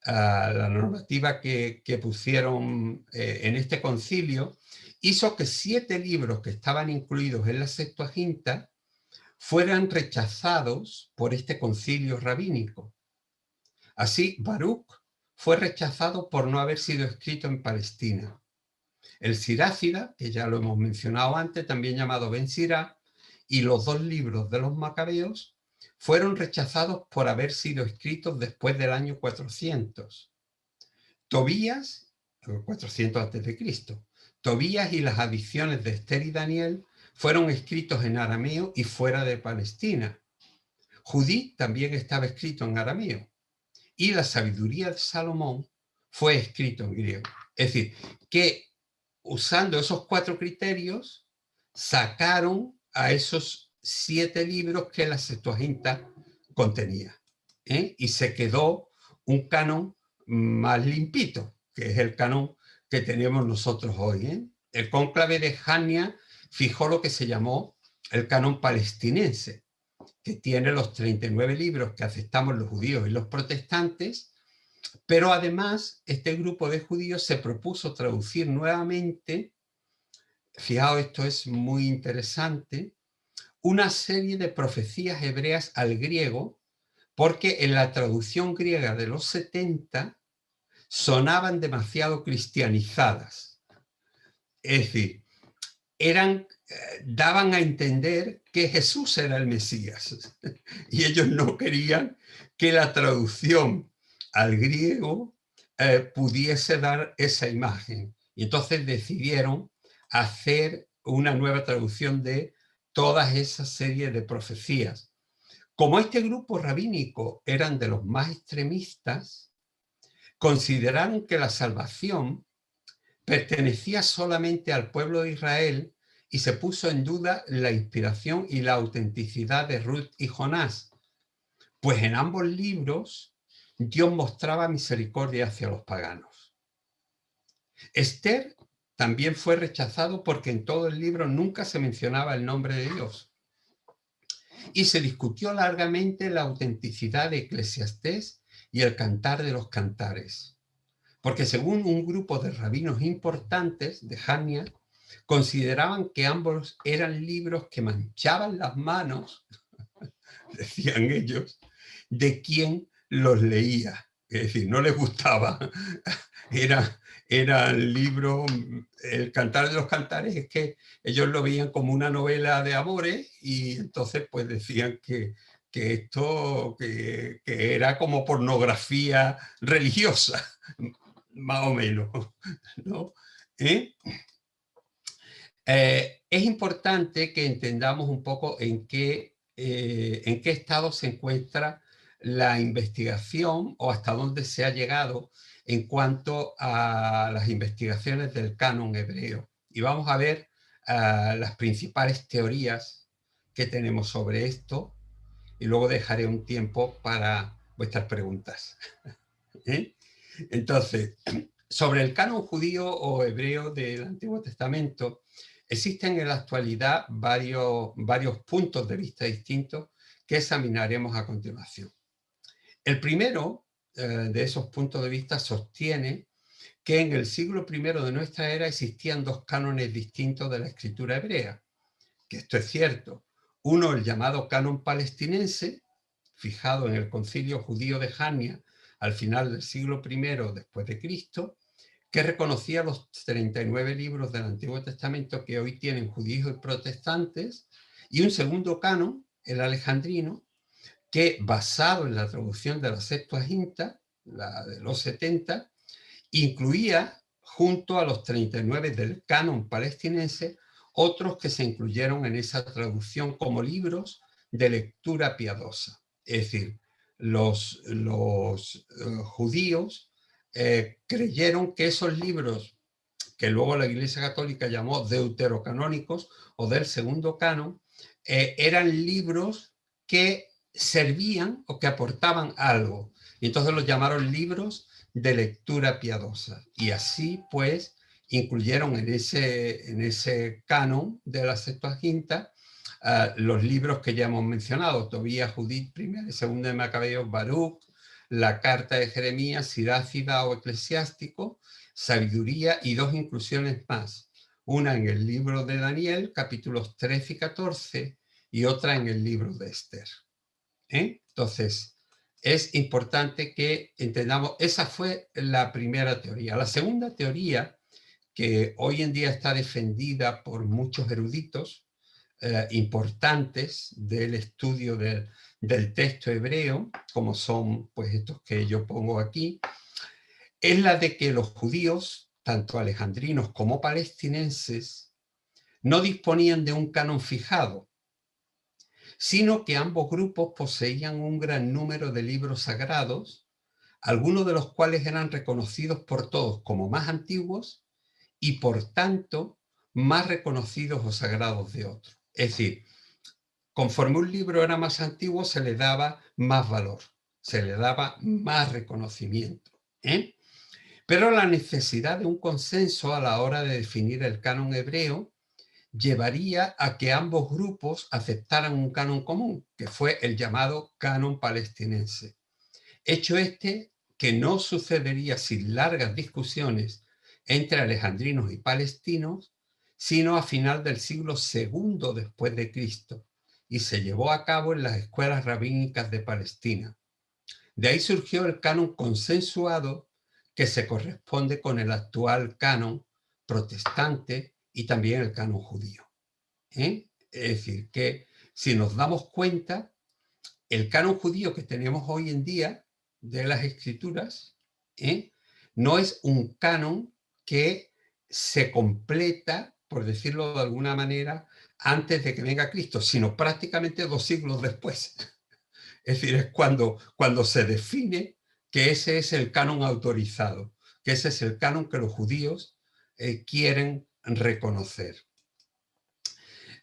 Speaker 1: la normativa que pusieron en este concilio, hizo que 7 libros que estaban incluidos en la Septuaginta fueran rechazados por este concilio rabínico. Así, Baruch fue rechazado por no haber sido escrito en Palestina. El Sirácida, que ya lo hemos mencionado antes, también llamado Ben Sirá, y los 2 libros de los Macabeos fueron rechazados por haber sido escritos después del año 400. Tobías, 400 a.C., Tobías y las adiciones de Esther y Daniel fueron escritos en arameo y fuera de Palestina. Judí también estaba escrito en arameo. Y la sabiduría de Salomón fue escrito en griego. Es decir, que usando esos 4 criterios, sacaron a esos 7 libros que la Septuaginta contenía. Y se quedó un canon más limpito, que es el canon que tenemos nosotros hoy. El cónclave de Jania fijó lo que se llamó el canon palestinense, que tiene los 39 libros que aceptamos los judíos y los protestantes, pero además este grupo de judíos se propuso traducir nuevamente, fijaos, esto es muy interesante, una serie de profecías hebreas al griego, porque en la traducción griega de los 70 sonaban demasiado cristianizadas. Es decir, daban a entender que Jesús era el Mesías y ellos no querían que la traducción al griego pudiese dar esa imagen. Y entonces decidieron hacer una nueva traducción de todas esas series de profecías. Como este grupo rabínico eran de los más extremistas, consideraron que la salvación pertenecía solamente al pueblo de Israel y se puso en duda la inspiración y la autenticidad de Ruth y Jonás, pues en ambos libros Dios mostraba misericordia hacia los paganos. Esther también fue rechazado porque en todo el libro nunca se mencionaba el nombre de Dios. Y se discutió largamente la autenticidad de Eclesiastés y el Cantar de los Cantares, porque según un grupo de rabinos importantes de Jania, consideraban que ambos eran libros que manchaban las manos, decían ellos, de quien los leía. Es decir, no les gustaba. Era el libro, el Cantar de los Cantares, es que ellos lo veían como una novela de amores y entonces pues decían que que esto que era como pornografía religiosa, más o menos, ¿no? ¿Eh? Es importante que entendamos un poco en qué estado se encuentra la investigación o hasta dónde se ha llegado en cuanto a las investigaciones del canon hebreo. Y vamos a ver las principales teorías que tenemos sobre esto y luego dejaré un tiempo para vuestras preguntas. ¿Eh? Entonces, sobre el canon judío o hebreo del Antiguo Testamento, existen en la actualidad varios puntos de vista distintos que examinaremos a continuación. El primero de esos puntos de vista sostiene que en el siglo I de nuestra era existían dos cánones distintos de la escritura hebrea, que esto es cierto. Uno, el llamado canon palestinense, fijado en el concilio judío de Jamnia al final del siglo I después de Cristo, que reconocía los 39 libros del Antiguo Testamento que hoy tienen judíos y protestantes, y un segundo canon, el alejandrino, que basado en la traducción de la Septuaginta, la de los 70, incluía, junto a los 39 del canon palestinense, otros que se incluyeron en esa traducción como libros de lectura piadosa. Es decir, los judíos creyeron que esos libros que luego la Iglesia Católica llamó deuterocanónicos o del segundo canon, eran libros que servían o que aportaban algo. Y entonces los llamaron libros de lectura piadosa. Y así, pues, incluyeron en ese canon de la Septuaginta los libros que ya hemos mencionado, Tobías, Judith, Primera y Segunda de Macabeos, Baruch, la Carta de Jeremías, Sirácida o Eclesiástico, Sabiduría y dos inclusiones más. Una en el libro de Daniel, capítulos 13 y 14, y otra en el libro de Esther. Entonces, es importante que entendamos, esa fue la primera teoría. La segunda teoría, que hoy en día está defendida por muchos eruditos importantes del estudio del texto hebreo, como son pues estos que yo pongo aquí, es la de que los judíos, tanto alejandrinos como palestinenses, no disponían de un canon fijado, sino que ambos grupos poseían un gran número de libros sagrados, algunos de los cuales eran reconocidos por todos como más antiguos y por tanto más reconocidos o sagrados de otros. Es decir, conforme un libro era más antiguo, se le daba más valor, se le daba más reconocimiento. Pero la necesidad de un consenso a la hora de definir el canon hebreo llevaría a que ambos grupos aceptaran un canon común, que fue el llamado canon palestinense. Hecho este que no sucedería sin largas discusiones entre alejandrinos y palestinos, sino a final del siglo II después de Cristo, y se llevó a cabo en las escuelas rabínicas de Palestina. De ahí surgió el canon consensuado que se corresponde con el actual canon protestante y también el canon judío. Es decir, que si nos damos cuenta, el canon judío que tenemos hoy en día de las escrituras no es un canon que se completa, por decirlo de alguna manera, antes de que venga Cristo, sino prácticamente 2 siglos después. Es decir, es cuando se define que ese es el canon autorizado, que ese es el canon que los judíos quieren reconocer.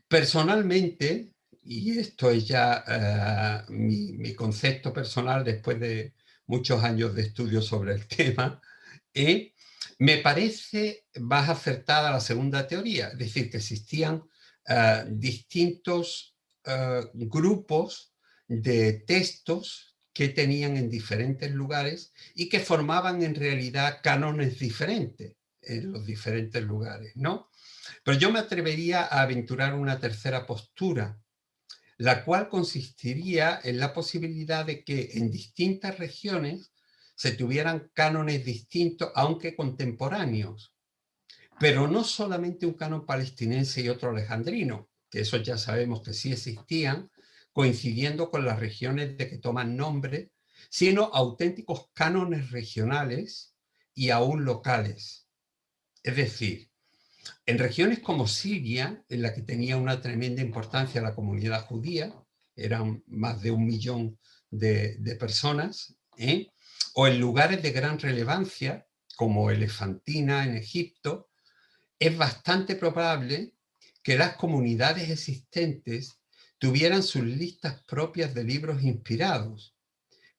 Speaker 1: Personalmente, y esto es ya mi concepto personal después de muchos años de estudio sobre el tema, me parece más acertada la segunda teoría, es decir, que existían distintos grupos de textos que tenían en diferentes lugares y que formaban en realidad cánones diferentes en los diferentes lugares, ¿no? Pero yo me atrevería a aventurar una tercera postura, la cual consistiría en la posibilidad de que en distintas regiones se tuvieran cánones distintos, aunque contemporáneos, pero no solamente un canon palestinense y otro alejandrino, que esos ya sabemos que sí existían, coincidiendo con las regiones de que toman nombre, sino auténticos cánones regionales y aún locales. Es decir, en regiones como Siria, en la que tenía una tremenda importancia la comunidad judía, eran más de 1 millón de personas, o en lugares de gran relevancia, como Elefantina en Egipto, es bastante probable que las comunidades existentes tuvieran sus listas propias de libros inspirados,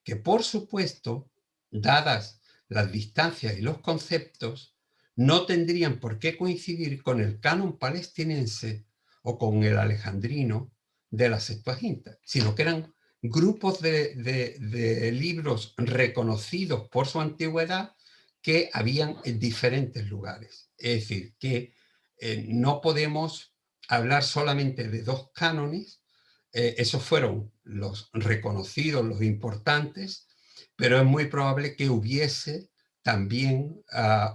Speaker 1: que por supuesto, dadas las distancias y los conceptos, no tendrían por qué coincidir con el canon palestinense o con el alejandrino de la Septuaginta, sino que eran grupos de libros reconocidos por su antigüedad que habían en diferentes lugares. Es decir, que no podemos hablar solamente de 2 cánones. Esos fueron los reconocidos, los importantes, pero es muy probable que hubiese también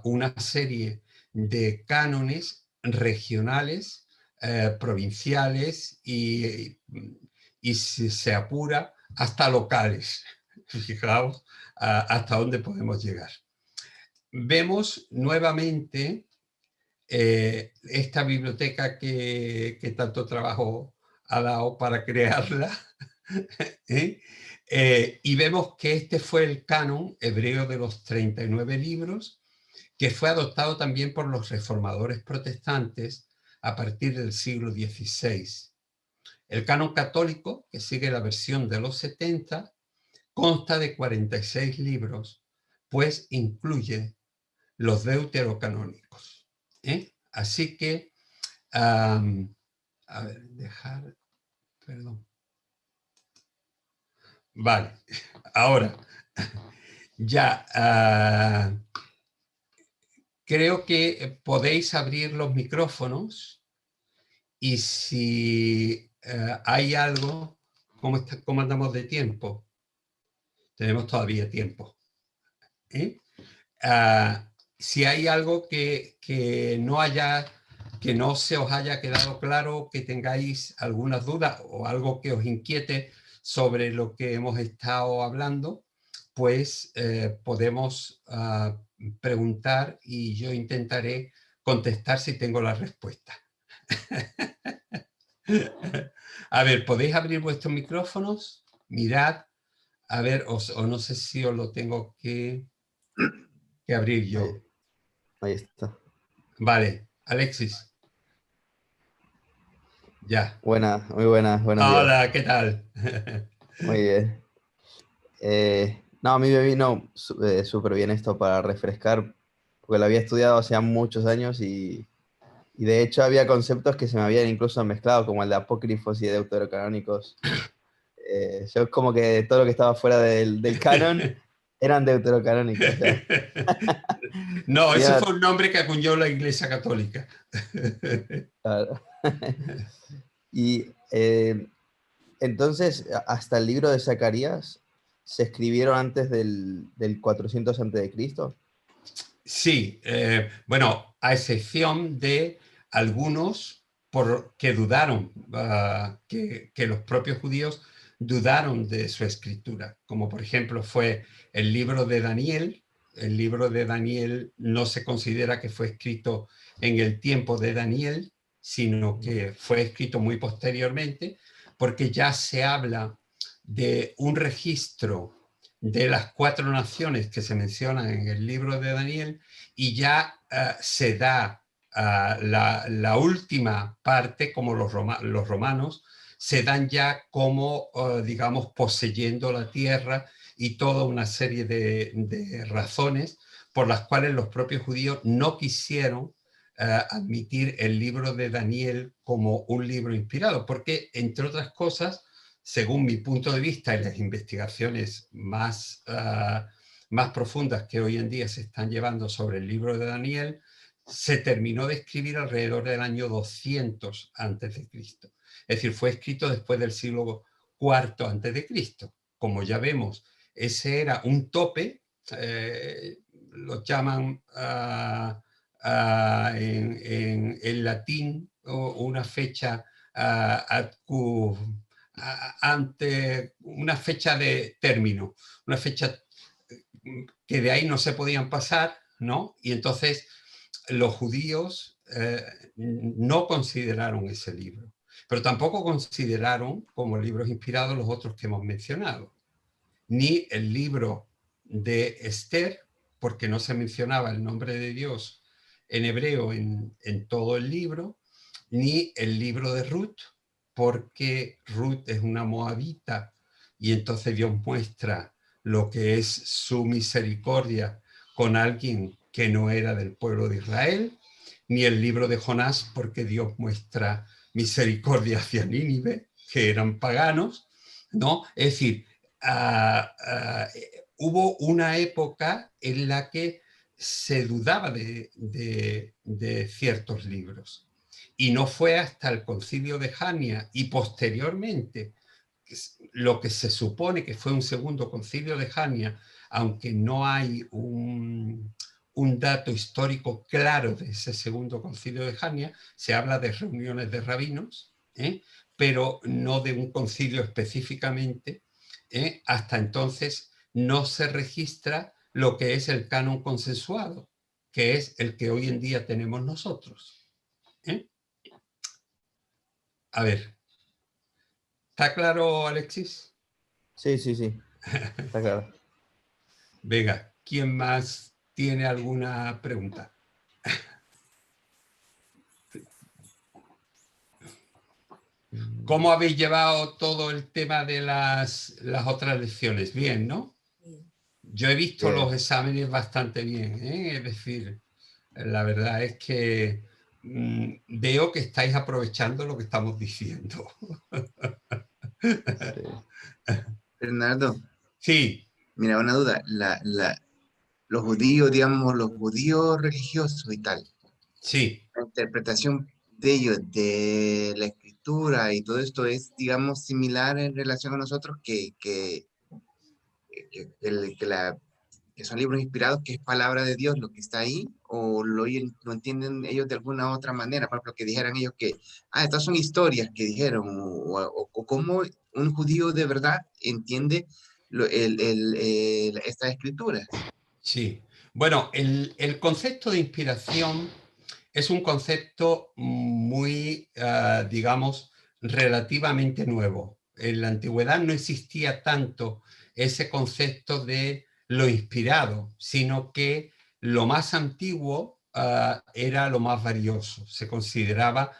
Speaker 1: una serie de cánones regionales, provinciales y si se apura, hasta locales. Fijaos hasta dónde podemos llegar. Vemos nuevamente esta biblioteca que tanto trabajo ha dado para crearla, y vemos que este fue el canon hebreo de los 39 libros, que fue adoptado también por los reformadores protestantes a partir del siglo XVI. El canon católico, que sigue la versión de los 70, consta de 46 libros, pues incluye los deuterocanónicos. Así que, a ver, perdón. Vale, ahora, ya, creo que podéis abrir los micrófonos y si hay algo, ¿cómo andamos de tiempo? Tenemos todavía tiempo. Si hay algo que no se os haya quedado claro, que tengáis algunas dudas o algo que os inquiete sobre lo que hemos estado hablando, pues podemos preguntar y yo intentaré contestar si tengo la respuesta. A ver, ¿podéis abrir vuestros micrófonos? Mirad, a ver, o no sé si os lo tengo que abrir yo.
Speaker 2: Ahí está.
Speaker 1: Vale, Alexis, ya.
Speaker 2: Buenas, muy buenas, buenos días.
Speaker 1: Hola, ¿qué tal?
Speaker 2: Muy bien. No, a mí me vino súper bien esto para refrescar, porque lo había estudiado hace muchos años y de hecho había conceptos que se me habían incluso mezclado, como el de apócrifos y deuterocanónicos. Yo como que todo lo que estaba fuera del canon eran deuterocanónicos. O sea.
Speaker 1: No, ese
Speaker 2: Tenía-
Speaker 1: fue un nombre que acuñó la Iglesia Católica.
Speaker 2: claro. Y entonces, hasta el libro de Zacarías se escribieron antes del 400 antes de Cristo.
Speaker 1: Sí, bueno, a excepción de algunos que dudaron, que los propios judíos dudaron de su escritura, como por ejemplo fue el libro de Daniel. El libro de Daniel no se considera que fue escrito en el tiempo de Daniel, sino que fue escrito muy posteriormente, porque ya se habla de un registro de las 4 naciones que se mencionan en el libro de Daniel y ya se da la última parte, como los romanos, se dan ya como, digamos, poseyendo la tierra y toda una serie de razones por las cuales los propios judíos no quisieron admitir el libro de Daniel como un libro inspirado, porque, entre otras cosas, según mi punto de vista y las investigaciones más profundas que hoy en día se están llevando sobre el libro de Daniel, se terminó de escribir alrededor del año 200 antes de Cristo. Es decir, fue escrito después del siglo IV antes de Cristo. Como ya vemos, ese era un tope, lo llaman en latín una fecha ante una fecha de término, una fecha que de ahí no se podían pasar, ¿no? Y entonces los judíos no consideraron ese libro, pero tampoco consideraron como libros inspirados los otros que hemos mencionado, ni el libro de Esther, porque no se mencionaba el nombre de Dios en hebreo en todo el libro, ni el libro de Ruth, porque Ruth es una moabita y entonces Dios muestra lo que es su misericordia con alguien que no era del pueblo de Israel, ni el libro de Jonás, porque Dios muestra misericordia hacia Nínive, que eran paganos, ¿no? Es decir, hubo una época en la que se dudaba de ciertos libros. Y no fue hasta el concilio de Jania y posteriormente lo que se supone que fue un segundo concilio de Jania, aunque no hay un dato histórico claro de ese segundo concilio de Jania, se habla de reuniones de rabinos, pero no de un concilio específicamente. Hasta entonces no se registra lo que es el canon consensuado, que es el que hoy en día tenemos nosotros. A ver, ¿está claro, Alexis?
Speaker 2: Sí, sí, sí, está claro.
Speaker 1: Venga, ¿quién más tiene alguna pregunta? ¿Cómo habéis llevado todo el tema de las otras lecciones? Bien, ¿no? Yo he visto
Speaker 2: Bien.
Speaker 1: los exámenes bastante bien, ¿eh? Es decir, la verdad es que veo que estáis aprovechando lo que estamos diciendo.
Speaker 2: Sí.
Speaker 3: Bernardo,
Speaker 1: Sí,
Speaker 3: mira, una duda. Los judíos, digamos, los judíos religiosos y tal,
Speaker 1: sí.
Speaker 3: la interpretación de ellos, de la escritura y todo esto es, digamos, similar en relación a nosotros que son libros inspirados, que es palabra de Dios lo que está ahí, o lo entienden ellos de alguna otra manera, por ejemplo, que dijeran ellos que, estas son historias que dijeron, o cómo un judío de verdad entiende estas escrituras.
Speaker 1: Sí. Bueno, el concepto de inspiración es un concepto muy, digamos, relativamente nuevo. En la antigüedad no existía tanto ese concepto de lo inspirado, sino que lo más antiguo era lo más valioso. Se consideraba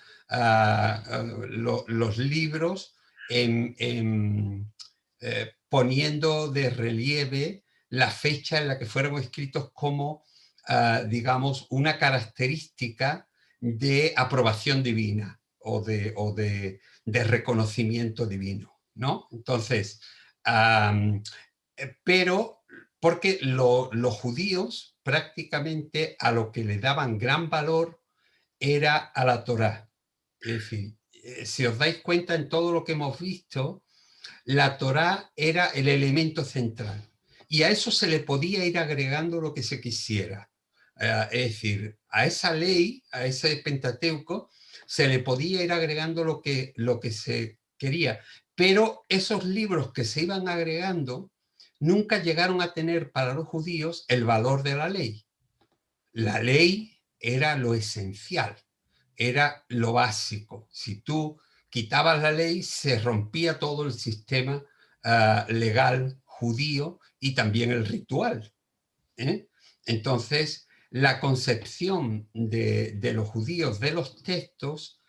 Speaker 1: los libros poniendo de relieve la fecha en la que fueron escritos como, digamos, una característica de aprobación divina o de reconocimiento divino, ¿no? Entonces, pero porque los judíos prácticamente a lo que le daban gran valor era a la Torá. Es decir, si os dais cuenta en todo lo que hemos visto, la Torá era el elemento central y a eso se le podía ir agregando lo que se quisiera. Es decir, a esa ley, a ese Pentateuco, se le podía ir agregando lo que se quería. Pero esos libros que se iban agregando nunca llegaron a tener para los judíos el valor de la ley. La ley era lo esencial, era lo básico. Si tú quitabas la ley, se rompía todo el sistema legal judío y también el ritual. Entonces, la concepción de los judíos de los textos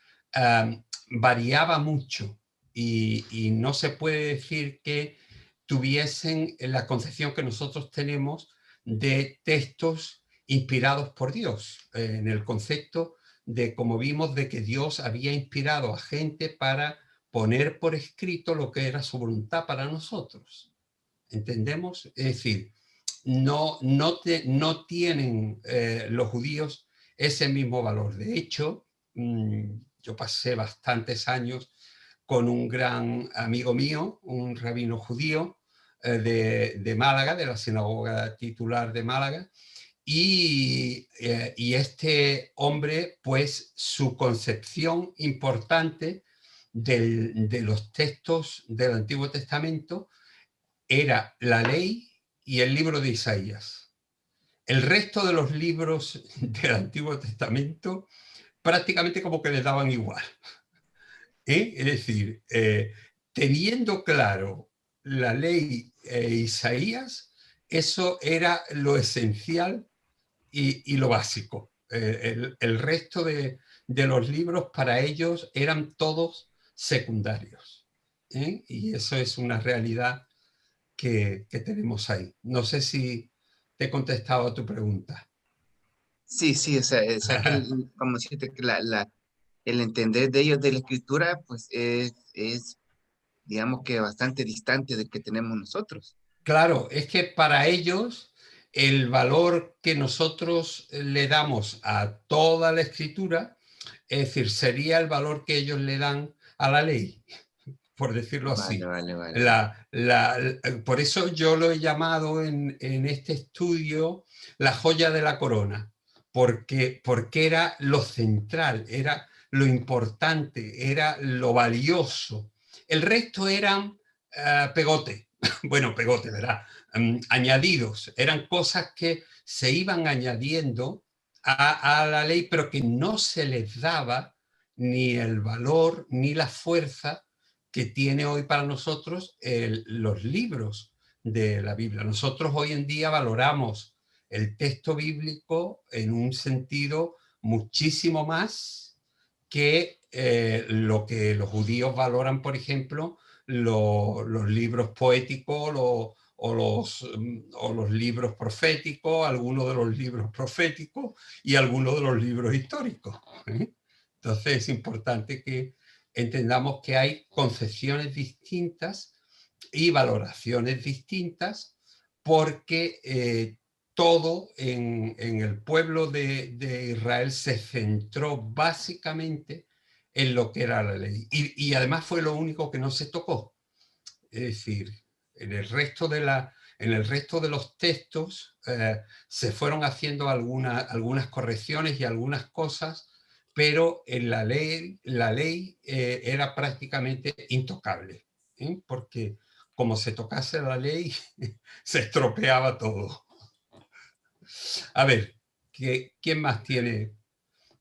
Speaker 1: variaba mucho y no se puede decir que tuviesen la concepción que nosotros tenemos de textos inspirados por Dios, en el concepto de, como vimos, de que Dios había inspirado a gente para poner por escrito lo que era su voluntad para nosotros. ¿Entendemos? Es decir, no tienen los judíos ese mismo valor. De hecho, yo pasé bastantes años con un gran amigo mío, un rabino judío de Málaga, de la sinagoga titular de Málaga, y este hombre, pues su concepción importante de los textos del Antiguo Testamento era la ley y el libro de Isaías. El resto de los libros del Antiguo Testamento prácticamente como que les daban igual. Es decir, teniendo claro la ley Isaías, eso era lo esencial y lo básico. El resto de los libros para ellos eran todos secundarios. Y eso es una realidad que tenemos ahí. No sé si te he contestado a tu pregunta.
Speaker 3: Sí, sí, o sea que como siente que el entender de ellos de la escritura, pues digamos que bastante distante del que tenemos nosotros.
Speaker 1: Claro, es que para ellos el valor que nosotros le damos a toda la escritura, es decir, sería el valor que ellos le dan a la ley, por decirlo
Speaker 3: Vale,
Speaker 1: así.
Speaker 3: vale, vale, vale.
Speaker 1: Por eso yo lo he llamado en este estudio la joya de la corona, porque era lo central, era lo importante, era lo valioso. El resto eran pegote, bueno, pegote, ¿verdad? Añadidos, eran cosas que se iban añadiendo a la ley, pero que no se les daba ni el valor ni la fuerza que tiene hoy para nosotros los libros de la Biblia. Nosotros hoy en día valoramos el texto bíblico en un sentido muchísimo más lo que los judíos valoran, por ejemplo, los libros poéticos o los libros proféticos, algunos de los libros proféticos y algunos de los libros históricos. Entonces es importante que entendamos que hay concepciones distintas y valoraciones distintas porque todo en el pueblo de Israel se centró básicamente en lo que era la ley. Y además fue lo único que no se tocó. Es decir, en el resto de los textos se fueron haciendo algunas correcciones y algunas cosas, pero en la ley era prácticamente intocable, porque como se tocase la ley, se estropeaba todo. A ver, ¿quién más tiene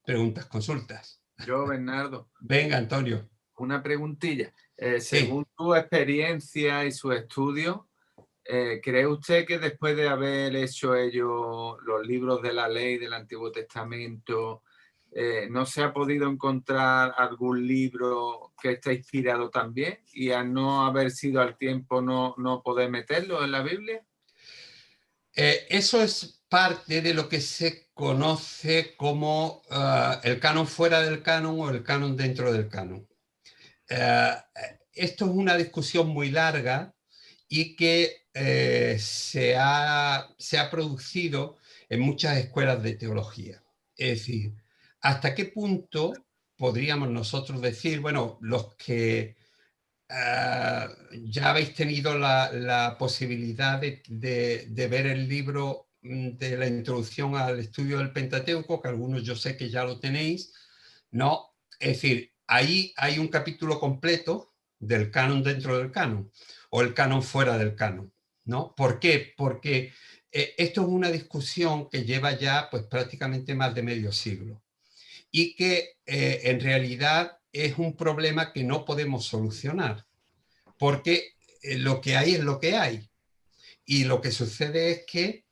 Speaker 1: preguntas, consultas?
Speaker 4: Yo, Bernardo.
Speaker 1: Venga, Antonio.
Speaker 4: Una preguntilla.
Speaker 1: Sí.
Speaker 4: Según tu experiencia y su estudio, ¿cree usted que después de haber hecho ellos los libros de la ley del Antiguo Testamento, no se ha podido encontrar algún libro que esté inspirado también y al no haber sido al tiempo no poder meterlo en la Biblia?
Speaker 1: Eso es parte de lo que se conoce como el canon fuera del canon o el canon dentro del canon. Esto es una discusión muy larga y que se ha producido en muchas escuelas de teología. Es decir, ¿hasta qué punto podríamos nosotros decir, bueno, los que ya habéis tenido la posibilidad de ver el libro de la introducción al estudio del Pentateuco, que algunos yo sé que ya lo tenéis, ¿no? Es decir, ahí hay un capítulo completo del canon dentro del canon, o el canon fuera del canon, ¿no? ¿Por qué? Porque esto es una discusión que lleva ya pues prácticamente más de medio siglo y que en realidad es un problema que no podemos solucionar, porque lo que hay es lo que hay. Y lo que sucede es que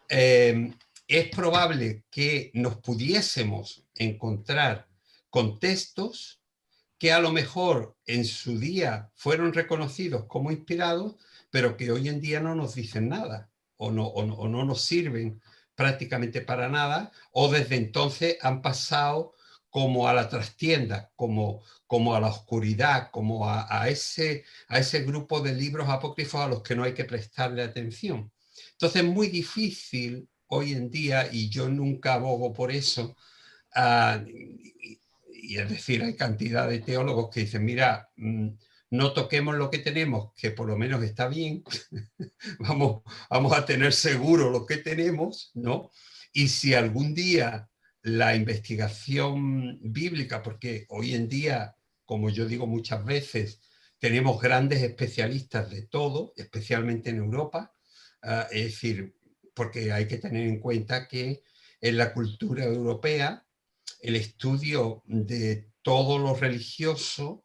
Speaker 1: es probable que nos pudiésemos encontrar contextos que a lo mejor en su día fueron reconocidos como inspirados, pero que hoy en día no nos dicen nada o no nos sirven prácticamente para nada, o desde entonces han pasado como a la trastienda, como a la oscuridad, como a ese grupo de libros apócrifos a los que no hay que prestarle atención. Entonces es muy difícil hoy en día, y yo nunca abogo por eso, y es decir, hay cantidad de teólogos que dicen, mira, no toquemos lo que tenemos, que por lo menos está bien, vamos a tener seguro lo que tenemos, ¿no? Y si algún día la investigación bíblica, porque hoy en día como yo digo muchas veces, tenemos grandes especialistas de todo, especialmente en Europa, es decir, porque hay que tener en cuenta que en la cultura europea el estudio de todo lo religioso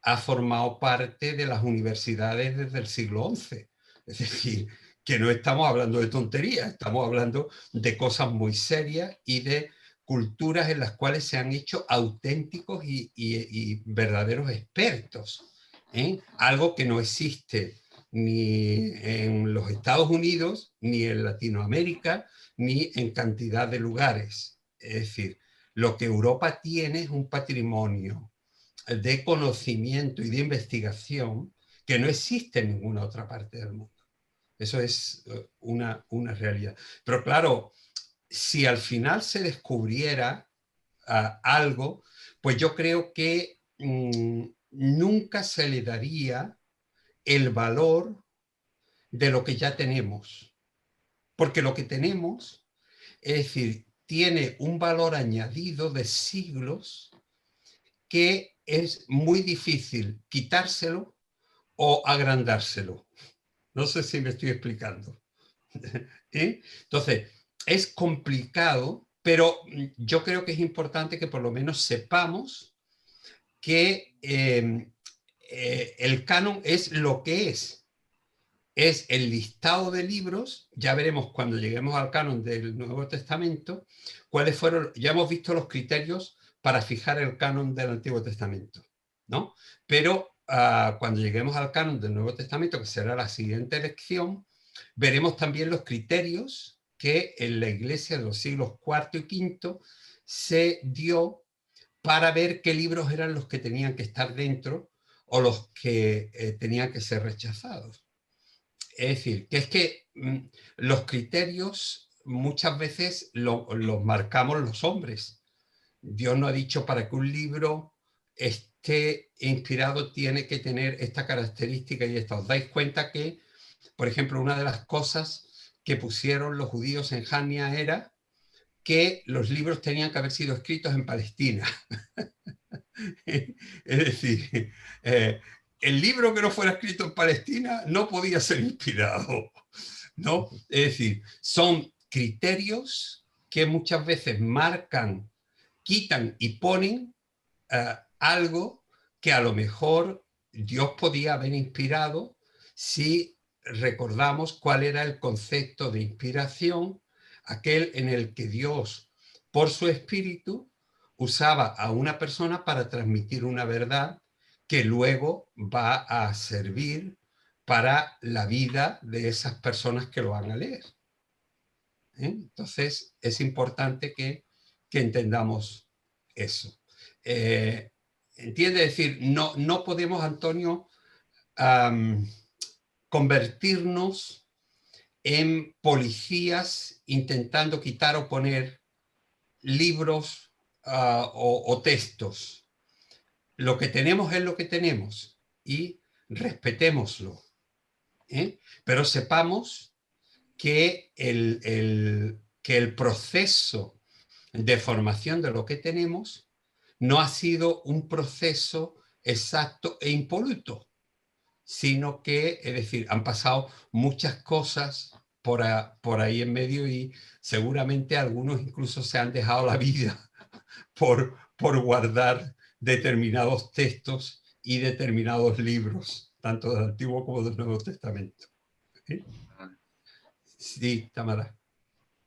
Speaker 1: ha formado parte de las universidades desde el siglo XI. Es decir, que no estamos hablando de tonterías, estamos hablando de cosas muy serias y de culturas en las cuales se han hecho auténticos y verdaderos expertos, ¿eh? Algo que no existe ni en los Estados Unidos, ni en Latinoamérica, ni en cantidad de lugares. Es decir, lo que Europa tiene es un patrimonio de conocimiento y de investigación que no existe en ninguna otra parte del mundo. Eso es una realidad. Pero claro, si al final se descubriera algo, pues yo creo que nunca se le daría el valor de lo que ya tenemos. Porque lo que tenemos, es decir, tiene un valor añadido de siglos que es muy difícil quitárselo o agrandárselo. No sé si me estoy explicando. ¿Eh? Entonces, es complicado, pero yo creo que es importante que por lo menos sepamos que el canon es lo que es el listado de libros. Ya veremos cuando lleguemos al canon del Nuevo Testamento, cuáles fueron, ya hemos visto los criterios para fijar el canon del Antiguo Testamento, ¿no? Pero cuando lleguemos al canon del Nuevo Testamento, que será la siguiente lección, veremos también los criterios que en la Iglesia de los siglos IV y V se dio para ver qué libros eran los que tenían que estar dentro o los que tenían que ser rechazados. Es decir, que es que los criterios muchas veces los marcamos los hombres. Dios no ha dicho para que un libro esté inspirado tiene que tener esta característica y esta. Os dais cuenta que, por ejemplo, una de las cosas que pusieron los judíos en Hania era que los libros tenían que haber sido escritos en Palestina. Es decir, el libro que no fuera escrito en Palestina no podía ser inspirado, ¿no? Es decir, son criterios que muchas veces marcan, quitan y ponen algo que a lo mejor Dios podía haber inspirado si recordamos cuál era el concepto de inspiración, aquel en el que Dios, por su espíritu, usaba a una persona para transmitir una verdad que luego va a servir para la vida de esas personas que lo van a leer. Entonces, es importante que entendamos eso. ¿Entiende? Es decir, no podemos, Antonio, convertirnos en policías intentando quitar o poner libros o textos. Lo que tenemos es lo que tenemos y respetémoslo. Pero sepamos que el proceso de formación de lo que tenemos no ha sido un proceso exacto e impoluto, sino que, es decir, han pasado muchas cosas por ahí en medio y seguramente algunos incluso se han dejado la vida por guardar determinados textos y determinados libros, tanto del Antiguo como del Nuevo Testamento. ¿Sí? Sí, Tamara.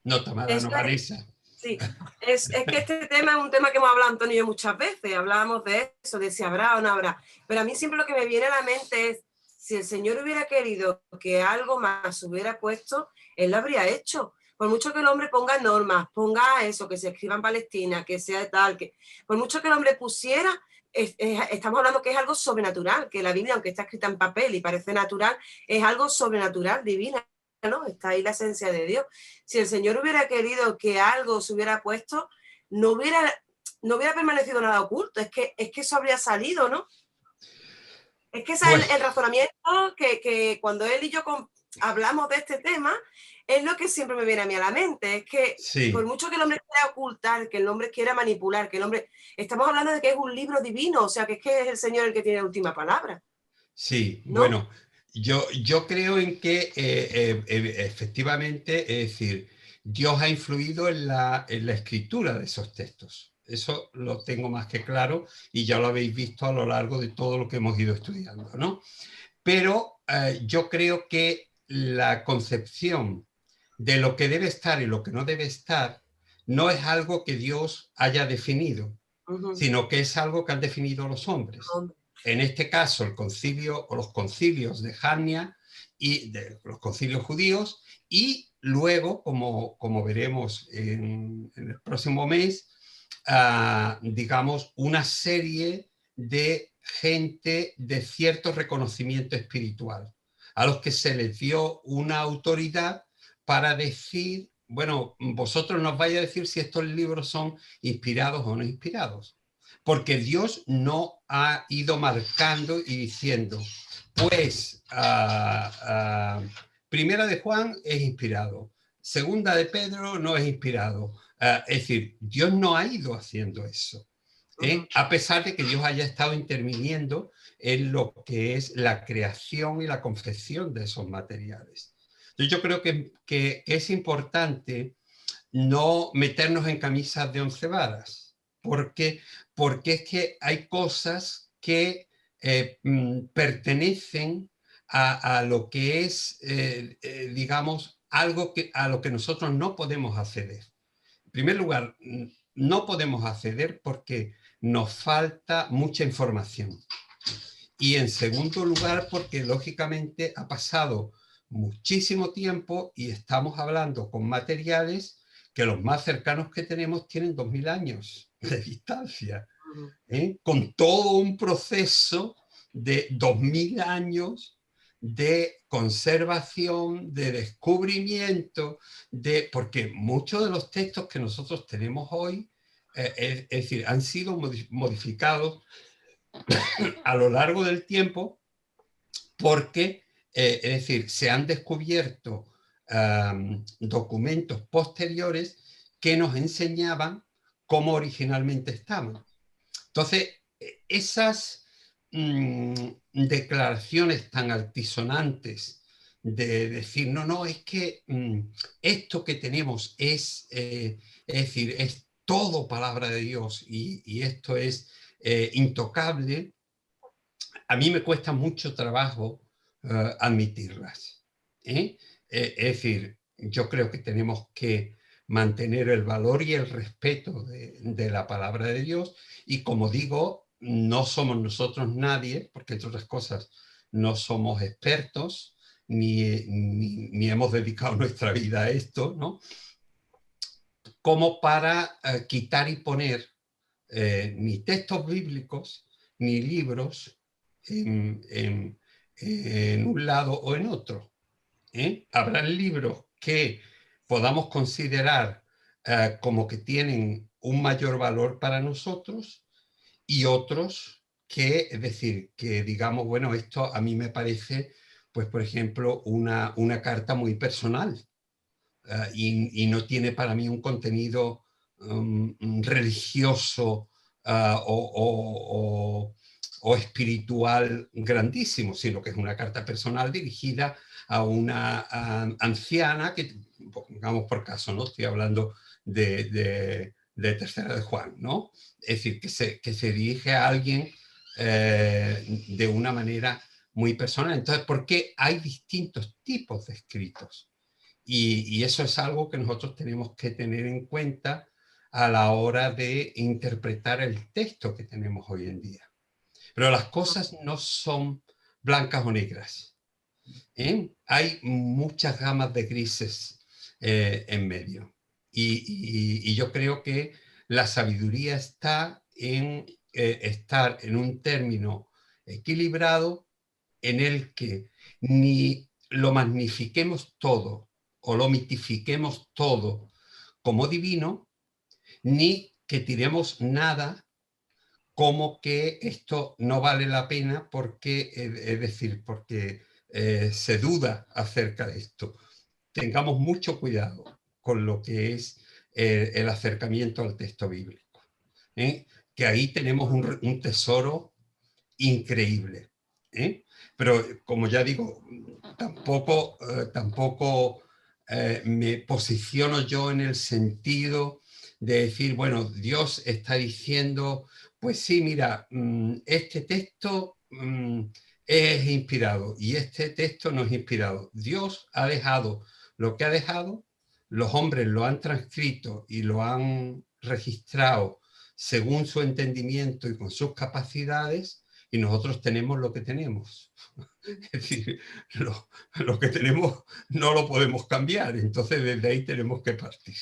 Speaker 1: No, Tamara, no, Vanessa.
Speaker 5: Sí, es que este tema es un tema que hemos hablado Antonio y yo muchas veces, hablamos de eso, de si habrá o no habrá, pero a mí siempre lo que me viene a la mente es, si el Señor hubiera querido que algo más hubiera puesto, Él lo habría hecho. Por mucho que el hombre ponga normas, ponga eso, que se escriba en Palestina, que sea tal, que por mucho que el hombre pusiera, estamos hablando que es algo sobrenatural, que la Biblia, aunque está escrita en papel y parece natural, es algo sobrenatural, divina, ¿no? Está ahí la esencia de Dios. Si el Señor hubiera querido que algo se hubiera puesto, no hubiera permanecido nada oculto, es que eso habría salido, ¿no? Es que ese es el razonamiento que cuando él y yo hablamos de este tema, es lo que siempre me viene a mí a la mente. Es que
Speaker 1: Sí,
Speaker 5: por mucho que el hombre quiera ocultar, que el hombre quiera manipular, que el hombre... Estamos hablando de que es un libro divino, o sea, que es el Señor el que tiene la última palabra,
Speaker 1: sí.
Speaker 5: ¿no?
Speaker 1: Bueno, yo creo en que efectivamente, es decir, Dios ha influido en la escritura de esos textos. Eso lo tengo más que claro y ya lo habéis visto a lo largo de todo lo que hemos ido estudiando, ¿no? Pero yo creo que la concepción de lo que debe estar y lo que no debe estar no es algo que Dios haya definido, sino que es algo que han definido los hombres. En este caso, el concilio o los concilios de Jamnia y de los concilios judíos, y luego, como veremos en el próximo mes, digamos, una serie de gente de cierto reconocimiento espiritual, a los que se les dio una autoridad para decir, bueno, vosotros nos vais a decir si estos libros son inspirados o no inspirados. Porque Dios no ha ido marcando y diciendo, pues, primera de Juan es inspirado, segunda de Pedro no es inspirado. Es decir, Dios no ha ido haciendo eso, a pesar de que Dios haya estado interviniendo en lo que es la creación y la confección de esos materiales. Entonces yo creo que es importante no meternos en camisas de 11 varas, porque es que hay cosas que pertenecen a lo que es, digamos, algo a lo que nosotros no podemos acceder. En primer lugar, no podemos acceder porque nos falta mucha información. Y en segundo lugar, porque lógicamente ha pasado muchísimo tiempo y estamos hablando con materiales que los más cercanos que tenemos tienen 2000 años de distancia, con todo un proceso de 2000 años de conservación, de descubrimiento, porque muchos de los textos que nosotros tenemos hoy, es decir, han sido modificados a lo largo del tiempo porque, es decir, se han descubierto documentos posteriores que nos enseñaban cómo originalmente estaban. Entonces, esas declaraciones tan altisonantes de decir, no, es que esto que tenemos es decir, es todo palabra de Dios y esto es intocable, a mí me cuesta mucho trabajo admitirlas. Es decir, yo creo que tenemos que mantener el valor y el respeto de la palabra de Dios y, como digo, no somos nosotros nadie, porque entre otras cosas no somos expertos ni hemos dedicado nuestra vida a esto, ¿no? Como para quitar y poner ni textos bíblicos ni libros en un lado o en otro. Habrá libros que podamos considerar como que tienen un mayor valor para nosotros y otros que, es decir, que digamos, bueno, esto a mí me parece, pues por ejemplo, una carta muy personal y no tiene para mí un contenido religioso o espiritual grandísimo, sino que es una carta personal dirigida a una anciana que, digamos por caso, no estoy hablando de Tercera de Juan, ¿no? Es decir, que se dirige a alguien de una manera muy personal. Entonces, ¿por qué hay distintos tipos de escritos? Y eso es algo que nosotros tenemos que tener en cuenta a la hora de interpretar el texto que tenemos hoy en día. Pero las cosas no son blancas o negras. Hay muchas gamas de grises en medio. Y yo creo que la sabiduría está en estar en un término equilibrado en el que ni lo magnifiquemos todo o lo mitifiquemos todo como divino, ni que tiremos nada como que esto no vale la pena porque, es decir, porque se duda acerca de esto. Tengamos mucho cuidado con lo que es el acercamiento al texto bíblico, que ahí tenemos un tesoro increíble. Pero como ya digo, tampoco me posiciono yo en el sentido de decir, bueno, Dios está diciendo, pues sí, mira, este texto es inspirado y este texto no es inspirado. Dios ha dejado lo que ha dejado, los hombres lo han transcrito y lo han registrado según su entendimiento y con sus capacidades, y nosotros tenemos lo que tenemos. Es decir, lo que tenemos no lo podemos cambiar, entonces desde ahí tenemos que partir.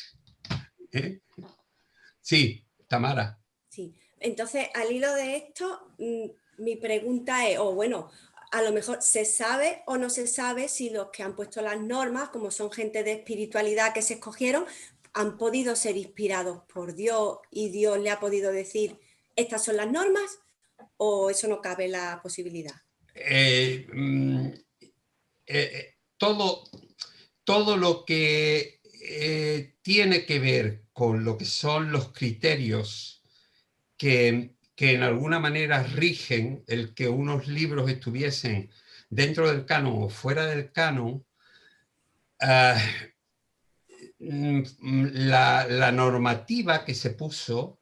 Speaker 1: Sí, Tamara.
Speaker 6: Sí, entonces al hilo de esto, mi pregunta es, o bueno, a lo mejor se sabe o no se sabe si los que han puesto las normas, como son gente de espiritualidad que se escogieron, han podido ser inspirados por Dios y Dios le ha podido decir, estas son las normas, o eso no cabe la posibilidad.
Speaker 1: Todo lo que tiene que ver con lo que son los criterios que en alguna manera rigen el que unos libros estuviesen dentro del canon o fuera del canon, la normativa que se puso,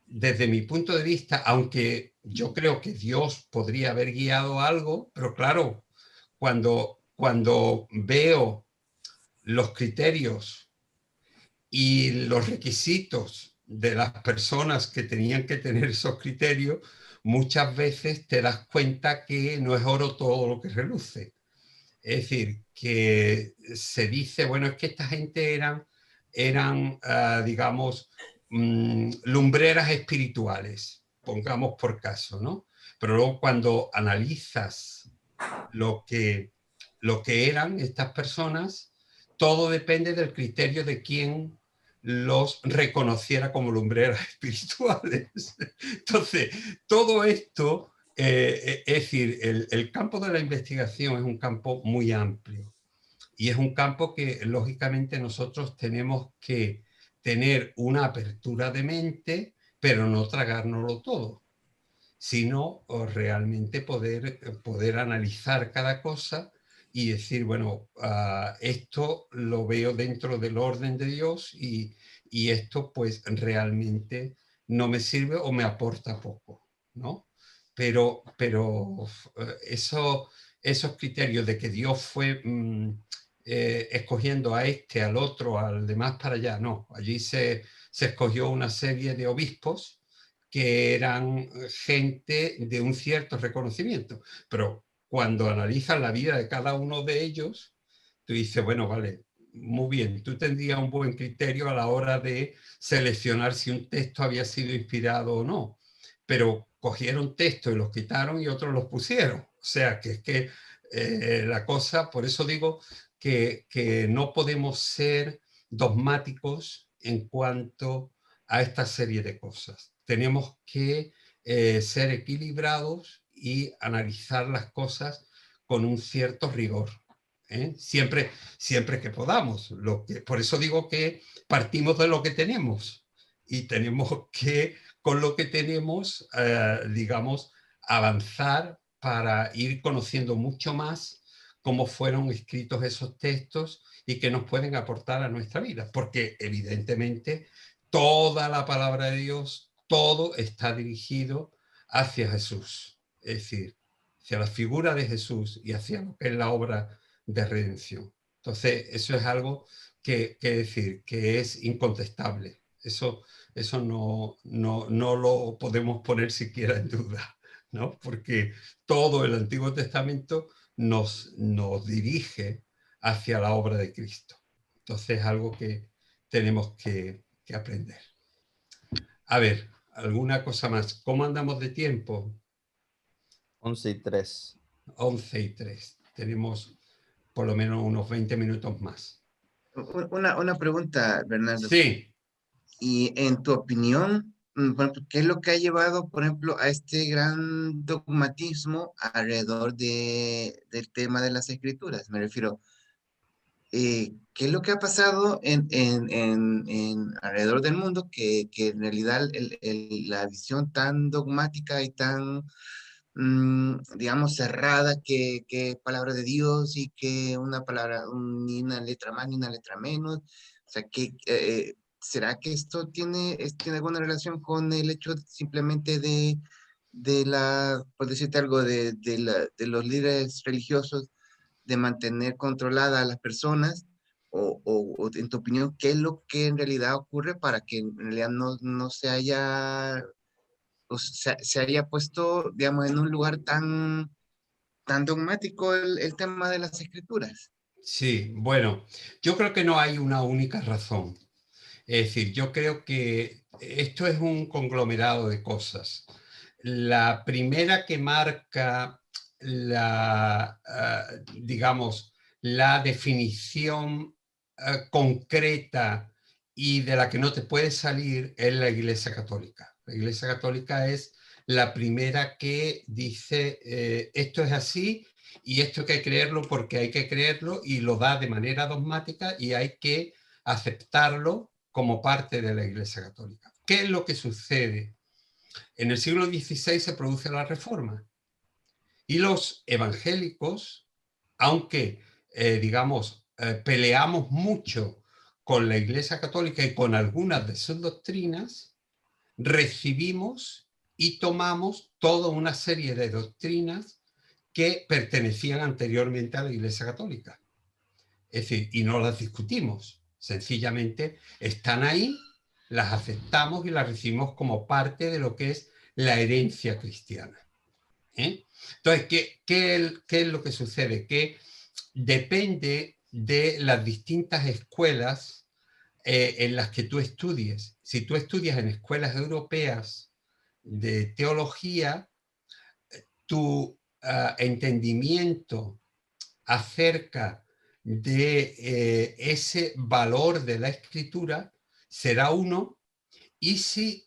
Speaker 1: desde mi punto de vista, aunque yo creo que Dios podría haber guiado algo, pero claro, cuando veo los criterios y los requisitos de las personas que tenían que tener esos criterios, muchas veces te das cuenta que no es oro todo lo que reluce. Es decir, que se dice, bueno, es que esta gente eran digamos, lumbreras espirituales, pongamos por caso, ¿no? Pero luego cuando analizas lo que eran estas personas, todo depende del criterio de quién los reconociera como lumbreras espirituales. Entonces, todo esto, es decir, el campo de la investigación es un campo muy amplio y es un campo que lógicamente nosotros tenemos que tener una apertura de mente, pero no tragárnoslo todo, sino realmente poder analizar cada cosa y decir, bueno, esto lo veo dentro del orden de Dios y esto pues realmente no me sirve o me aporta poco, ¿no? Pero esos criterios de que Dios fue escogiendo a este, al otro, al demás para allá, no. Allí se escogió una serie de obispos que eran gente de un cierto reconocimiento, pero cuando analizas la vida de cada uno de ellos, tú dices, bueno, vale, muy bien, tú tendrías un buen criterio a la hora de seleccionar si un texto había sido inspirado o no, pero cogieron textos y los quitaron y otros los pusieron. O sea, que es que la cosa, por eso digo que no podemos ser dogmáticos en cuanto a esta serie de cosas. Tenemos que ser equilibrados y analizar las cosas con un cierto rigor, siempre que podamos. Por eso digo que partimos de lo que tenemos y tenemos que, con lo que tenemos, digamos, avanzar para ir conociendo mucho más cómo fueron escritos esos textos y qué nos pueden aportar a nuestra vida, porque evidentemente toda la palabra de Dios, todo está dirigido hacia Jesús, es decir, hacia la figura de Jesús y hacia lo que es la obra de redención. Entonces, eso es algo que decir, que es incontestable. Eso no lo podemos poner siquiera en duda, ¿no? Porque todo el Antiguo Testamento nos dirige hacia la obra de Cristo. Entonces, es algo que tenemos que aprender. A ver, ¿alguna cosa más? ¿Cómo andamos de tiempo?
Speaker 2: 11:03.
Speaker 1: 11:03. Tenemos por lo menos unos 20 minutos más.
Speaker 3: Una pregunta, Bernardo.
Speaker 1: Sí.
Speaker 3: Y en tu opinión, por ejemplo, ¿qué es lo que ha llevado, por ejemplo, a este gran dogmatismo alrededor del tema de las escrituras? Me refiero, ¿qué es lo que ha pasado alrededor del mundo que en realidad la visión tan dogmática y tan, digamos, cerrada que es palabra de Dios y que una palabra, ni una letra más ni una letra menos? O sea, ¿será que esto tiene alguna relación con el hecho simplemente por decirte algo, de los líderes religiosos de mantener controlada a las personas? O en tu opinión, ¿qué es lo que en realidad ocurre para que en realidad no se haya, o se haya puesto, digamos, en un lugar tan dogmático el tema de las escrituras?
Speaker 1: Sí, bueno, yo creo que no hay una única razón. Es decir, yo creo que esto es un conglomerado de cosas. La primera que marca digamos, la definición concreta y de la que no te puedes salir es la Iglesia Católica. La Iglesia Católica es la primera que dice esto es así y esto hay que creerlo porque hay que creerlo, y lo da de manera dogmática y hay que aceptarlo como parte de la Iglesia Católica. ¿Qué es lo que sucede? En el siglo XVI se produce la Reforma y los evangélicos, aunque, digamos, peleamos mucho con la Iglesia Católica y con algunas de sus doctrinas, recibimos y tomamos toda una serie de doctrinas que pertenecían anteriormente a la Iglesia Católica. Es decir, y no las discutimos, sencillamente están ahí, las aceptamos y las recibimos como parte de lo que es la herencia cristiana. Entonces, ¿qué es lo que sucede? Que depende de las distintas escuelas en las que tú estudies. Si tú estudias en escuelas europeas de teología, tu entendimiento acerca de ese valor de la escritura será uno, y si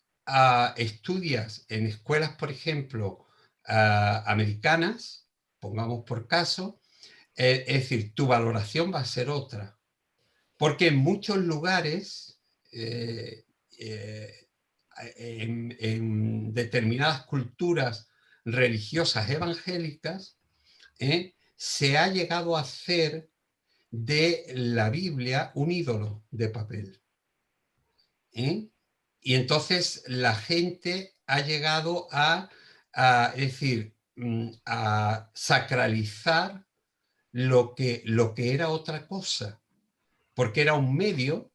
Speaker 1: estudias en escuelas, por ejemplo, americanas, pongamos por caso, es decir, tu valoración va a ser otra, porque en muchos lugares, en determinadas culturas religiosas evangélicas, se ha llegado a hacer de la Biblia un ídolo de papel. Y entonces la gente ha llegado es decir, a sacralizar lo que era otra cosa, porque era un medio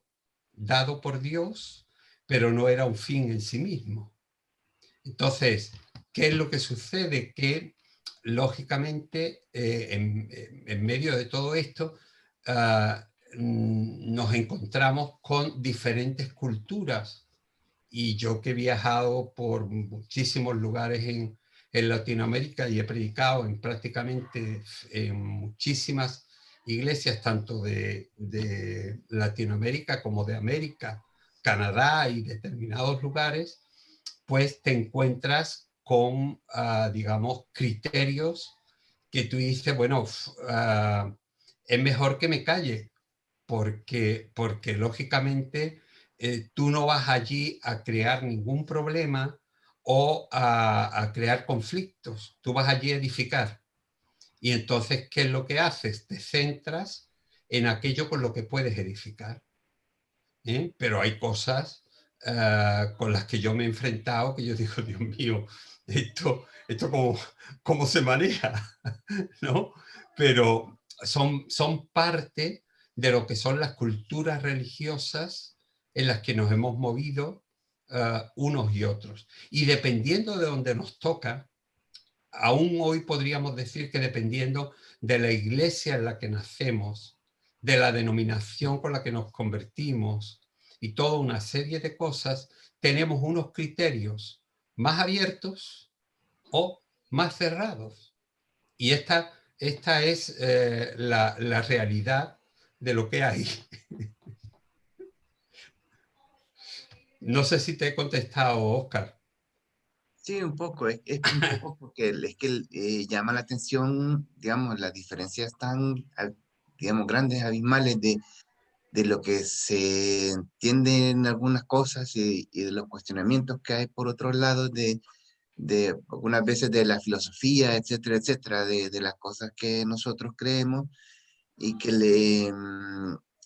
Speaker 1: dado por Dios, pero no era un fin en sí mismo. Entonces, ¿qué es lo que sucede? Que, lógicamente, en medio de todo esto, nos encontramos con diferentes culturas. Y yo, que he viajado por muchísimos lugares en Latinoamérica y he predicado en prácticamente en muchísimas iglesias, tanto de Latinoamérica como de América, Canadá y determinados lugares, pues te encuentras con, digamos, criterios que tú dices, bueno, es mejor que me calle, porque lógicamente tú no vas allí a crear ningún problema o a crear conflictos, tú vas allí a edificar. Y entonces, ¿qué es lo que haces? Te centras en aquello con lo que puedes edificar. Pero hay cosas con las que yo me he enfrentado que yo digo, Dios mío, esto cómo se maneja, ¿no? Pero son parte de lo que son las culturas religiosas en las que nos hemos movido unos y otros. Y dependiendo de donde nos toca, aún hoy podríamos decir que dependiendo de la iglesia en la que nacemos, de la denominación con la que nos convertimos y toda una serie de cosas, tenemos unos criterios más abiertos o más cerrados. Y esta es la realidad de lo que hay. No sé si te he contestado, Óscar.
Speaker 3: Sí, un poco, es un poco porque es que llama la atención, digamos, las diferencias tan, digamos, grandes, abismales de lo que se entiende en algunas cosas y de los cuestionamientos que hay por otros lados de algunas veces de la filosofía, etcétera, etcétera, de las cosas que nosotros creemos y que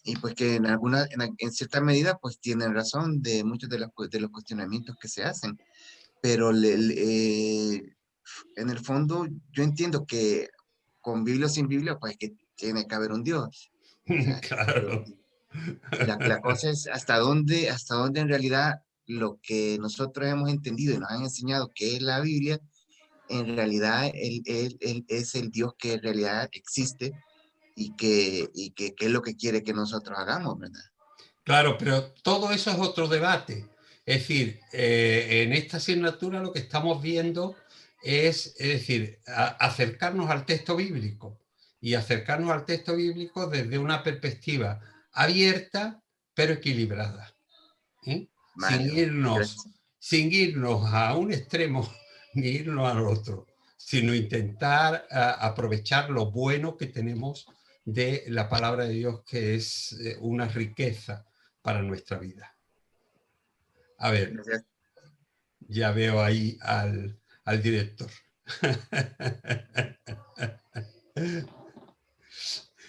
Speaker 3: y pues que en en cierta medida pues tienen razón de muchos de los cuestionamientos que se hacen, pero en el fondo yo entiendo que con Biblia o sin Biblia pues que tiene que haber un Dios. O sea, pero
Speaker 1: Claro.
Speaker 3: la cosa es hasta dónde en realidad lo que nosotros hemos entendido y nos han enseñado que es la Biblia, en realidad él es el Dios que en realidad existe que es lo que quiere que nosotros hagamos, ¿verdad?
Speaker 1: Claro, pero todo eso es otro debate. Es decir, en esta asignatura lo que estamos viendo es decir, acercarnos al texto bíblico y acercarnos al texto bíblico desde una perspectiva abierta pero equilibrada, ¿eh?
Speaker 3: Vale, vale, gracias.
Speaker 1: Sin irnos a un extremo ni irnos al otro, sino intentar aprovechar lo bueno que tenemos de la palabra de Dios, que es una riqueza para nuestra vida. A ver,
Speaker 3: Gracias.
Speaker 1: ya veo ahí al director.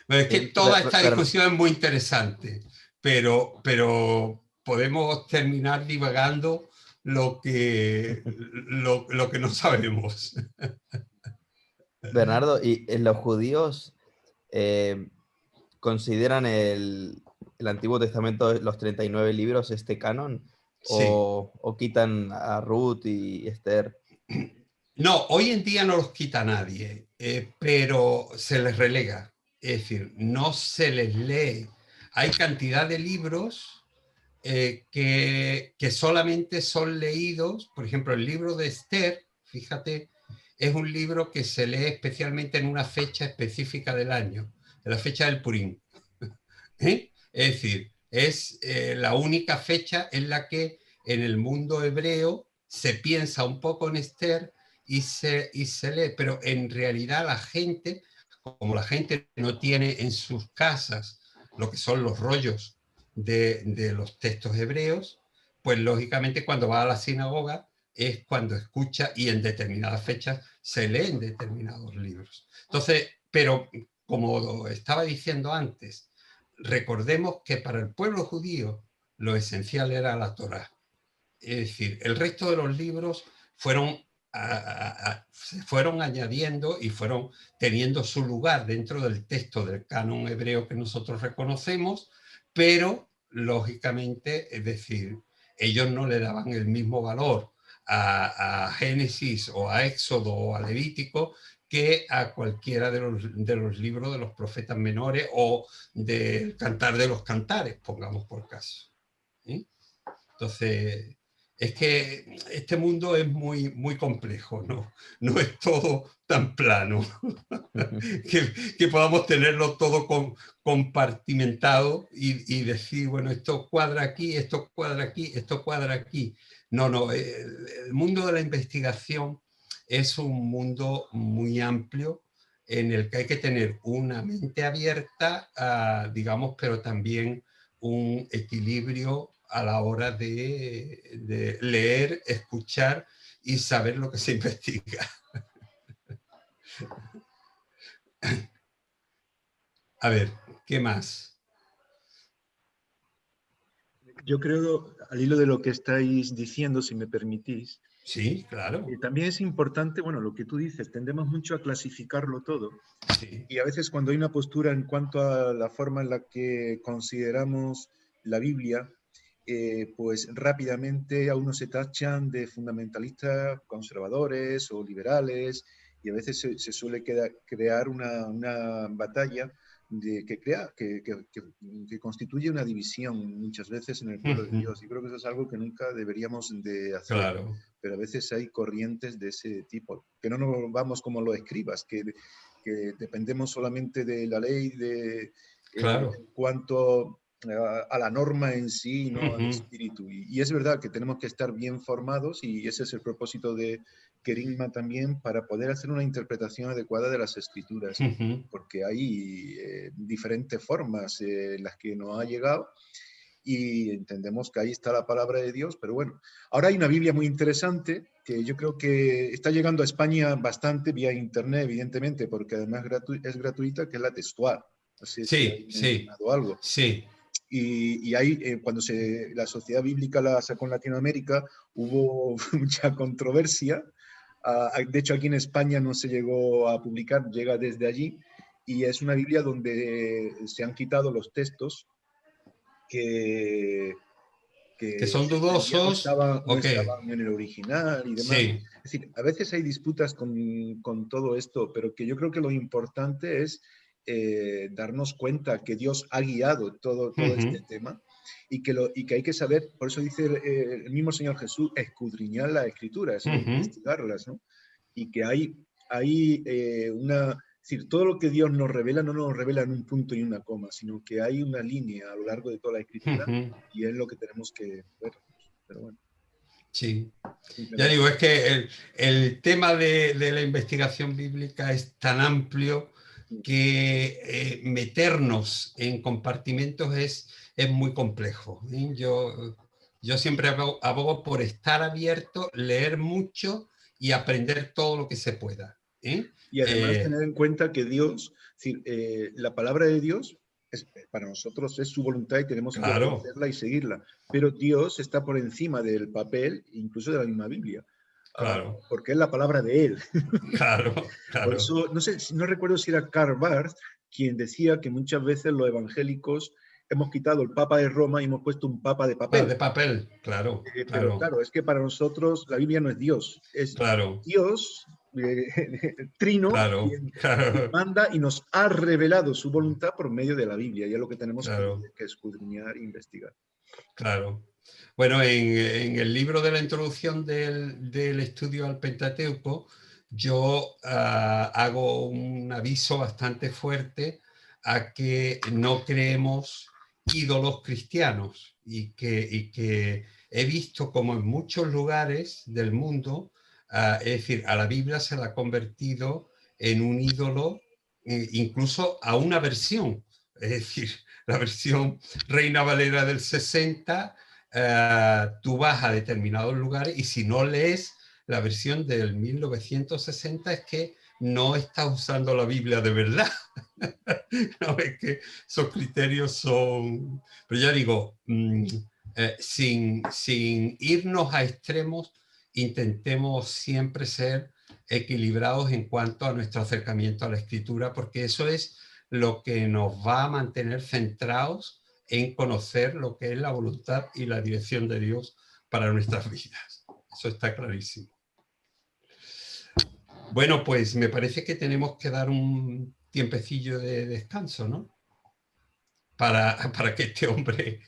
Speaker 1: Bueno, es que toda esta discusión es muy interesante, pero podemos terminar divagando lo que no sabemos.
Speaker 2: Bernardo, ¿y los judíos consideran el Antiguo Testamento, los 39 libros, este canon?
Speaker 1: Sí.
Speaker 2: ¿O quitan a Ruth y Esther?
Speaker 1: No, hoy en día no los quita nadie, pero se les relega. Es decir, no se les lee. Hay cantidad de libros que solamente son leídos. Por ejemplo, el libro de Esther, fíjate, es un libro que se lee especialmente en una fecha específica del año, en la fecha del Purim. ¿Eh? Es decir, es la única fecha en la que en el mundo hebreo se piensa un poco en Esther y se lee, pero en realidad la gente, como la gente no tiene en sus casas lo que son los rollos de los textos hebreos, pues lógicamente cuando va a la sinagoga es cuando escucha y en determinadas fechas se leen determinados libros. Entonces, pero como estaba diciendo antes, recordemos que para el pueblo judío lo esencial era la Torá. Es decir, el resto de los libros se fueron añadiendo y fueron teniendo su lugar dentro del texto del canon hebreo que nosotros reconocemos, pero lógicamente, es decir, ellos no le daban el mismo valor a Génesis o a Éxodo o a Levítico que a cualquiera de los libros de los profetas menores o del Cantar de los Cantares, pongamos por caso. ¿Sí? Entonces, es que este mundo es muy complejo, ¿no? No es todo tan plano, que podamos tenerlo todo compartimentado y decir, bueno, esto cuadra aquí, esto cuadra aquí, esto cuadra aquí. No, el mundo de la investigación es un mundo muy amplio en el que hay que tener una mente abierta, digamos, pero también un equilibrio a la hora de leer, escuchar y saber lo que se investiga. A ver, ¿qué más?
Speaker 7: Yo creo, al hilo de lo que estáis diciendo, si me permitís,
Speaker 1: Sí, claro.
Speaker 7: también es importante, bueno, lo que tú dices, tendemos mucho a clasificarlo todo.
Speaker 1: Sí.
Speaker 7: Y a veces cuando hay una postura en cuanto a la forma en la que consideramos la Biblia, pues rápidamente a uno se tachan de fundamentalistas conservadores o liberales, y a veces se suele crear una batalla que constituye una división muchas veces en el pueblo de Dios. Y creo que eso es algo que nunca deberíamos de hacer.
Speaker 1: Claro.
Speaker 7: Pero a veces hay corrientes de ese tipo, que no nos vamos como los escribas, que dependemos solamente de la ley
Speaker 1: Claro.
Speaker 7: en cuanto a la norma en sí, no al
Speaker 1: Ujú.
Speaker 7: espíritu. Y es verdad que tenemos que estar bien formados y ese es el propósito de Querigma también para poder hacer una interpretación adecuada de las escrituras,
Speaker 1: Ujú.
Speaker 7: porque hay diferentes formas en las que nos ha llegado y entendemos que ahí está la palabra de Dios, pero bueno, ahora hay una Biblia muy interesante que yo creo que está llegando a España bastante vía internet, evidentemente, porque además es gratuita, que es la textual. No sé si
Speaker 1: Sí,
Speaker 7: habéis
Speaker 1: sí,
Speaker 7: mencionado algo.
Speaker 1: sí.
Speaker 7: Y ahí, cuando la Sociedad Bíblica la sacó en Latinoamérica, hubo mucha controversia. De hecho, aquí en España no se llegó a publicar, llega desde allí. Y es una Biblia donde se han quitado los textos que,
Speaker 1: ¿Que
Speaker 7: que
Speaker 1: son
Speaker 7: en teoría no
Speaker 1: dudosos
Speaker 7: estaban,
Speaker 1: o
Speaker 7: no
Speaker 1: qué?
Speaker 7: estaban en el original y demás.
Speaker 1: Sí.
Speaker 7: Es decir, a veces hay disputas con todo esto, pero que yo creo que lo importante es darnos cuenta que Dios ha guiado todo este
Speaker 1: Ujú.
Speaker 7: tema y que hay que saber, por eso dice el mismo Señor Jesús, escudriñar las escrituras,
Speaker 1: Ujú.
Speaker 7: investigarlas, ¿no? Y que hay es decir, todo lo que Dios nos revela no nos revela en un punto y una coma, sino que hay una línea a lo largo de toda la escritura
Speaker 1: Ujú.
Speaker 7: y es lo que tenemos que ver. Pero bueno,
Speaker 1: Sí. Ya
Speaker 7: simplemente.
Speaker 1: digo, es que el tema de la investigación bíblica es tan amplio que meternos en compartimentos es muy complejo, ¿eh? Yo siempre abogo por estar abierto, leer mucho y aprender todo lo que se pueda, ¿eh?
Speaker 7: Y además tener en cuenta que Dios, es decir, la palabra de Dios para nosotros es su voluntad y tenemos que
Speaker 1: Claro,
Speaker 7: obedecerla y seguirla. Pero Dios está por encima del papel, incluso de la misma Biblia,
Speaker 1: claro,
Speaker 7: porque es la palabra de Él.
Speaker 1: claro,
Speaker 7: Por
Speaker 1: claro.
Speaker 7: eso, no sé, no recuerdo si era Karl Barth quien decía que muchas veces los evangélicos hemos quitado el Papa de Roma y hemos puesto un Papa de
Speaker 1: De
Speaker 7: papel.
Speaker 1: papel, claro,
Speaker 7: Pero
Speaker 1: claro,
Speaker 7: claro, es que para nosotros la Biblia no es Dios, es
Speaker 1: claro,
Speaker 7: Dios Trino
Speaker 1: claro,
Speaker 7: quien
Speaker 1: claro,
Speaker 7: manda y nos ha revelado su voluntad por medio de la Biblia, y es lo que tenemos
Speaker 1: claro.
Speaker 7: que escudriñar e investigar.
Speaker 1: Claro. Bueno, en el libro de la introducción del estudio al Pentateuco, yo hago un aviso bastante fuerte a que no creemos ídolos cristianos y que he visto como en muchos lugares del mundo, es decir, a la Biblia se la ha convertido en un ídolo, incluso a una versión, es decir, la versión Reina Valera del 60, tú vas a determinados lugares y si no lees la versión del 1960 es que no estás usando la Biblia de verdad. No, es que esos criterios son... Pero ya digo, sin irnos a extremos, intentemos siempre ser equilibrados en cuanto a nuestro acercamiento a la escritura, porque eso es lo que nos va a mantener centrados en conocer lo que es la voluntad y la dirección de Dios para nuestras vidas. Eso está clarísimo. Bueno, pues me parece que tenemos que dar un tiempecillo de descanso, ¿no? Para que este hombre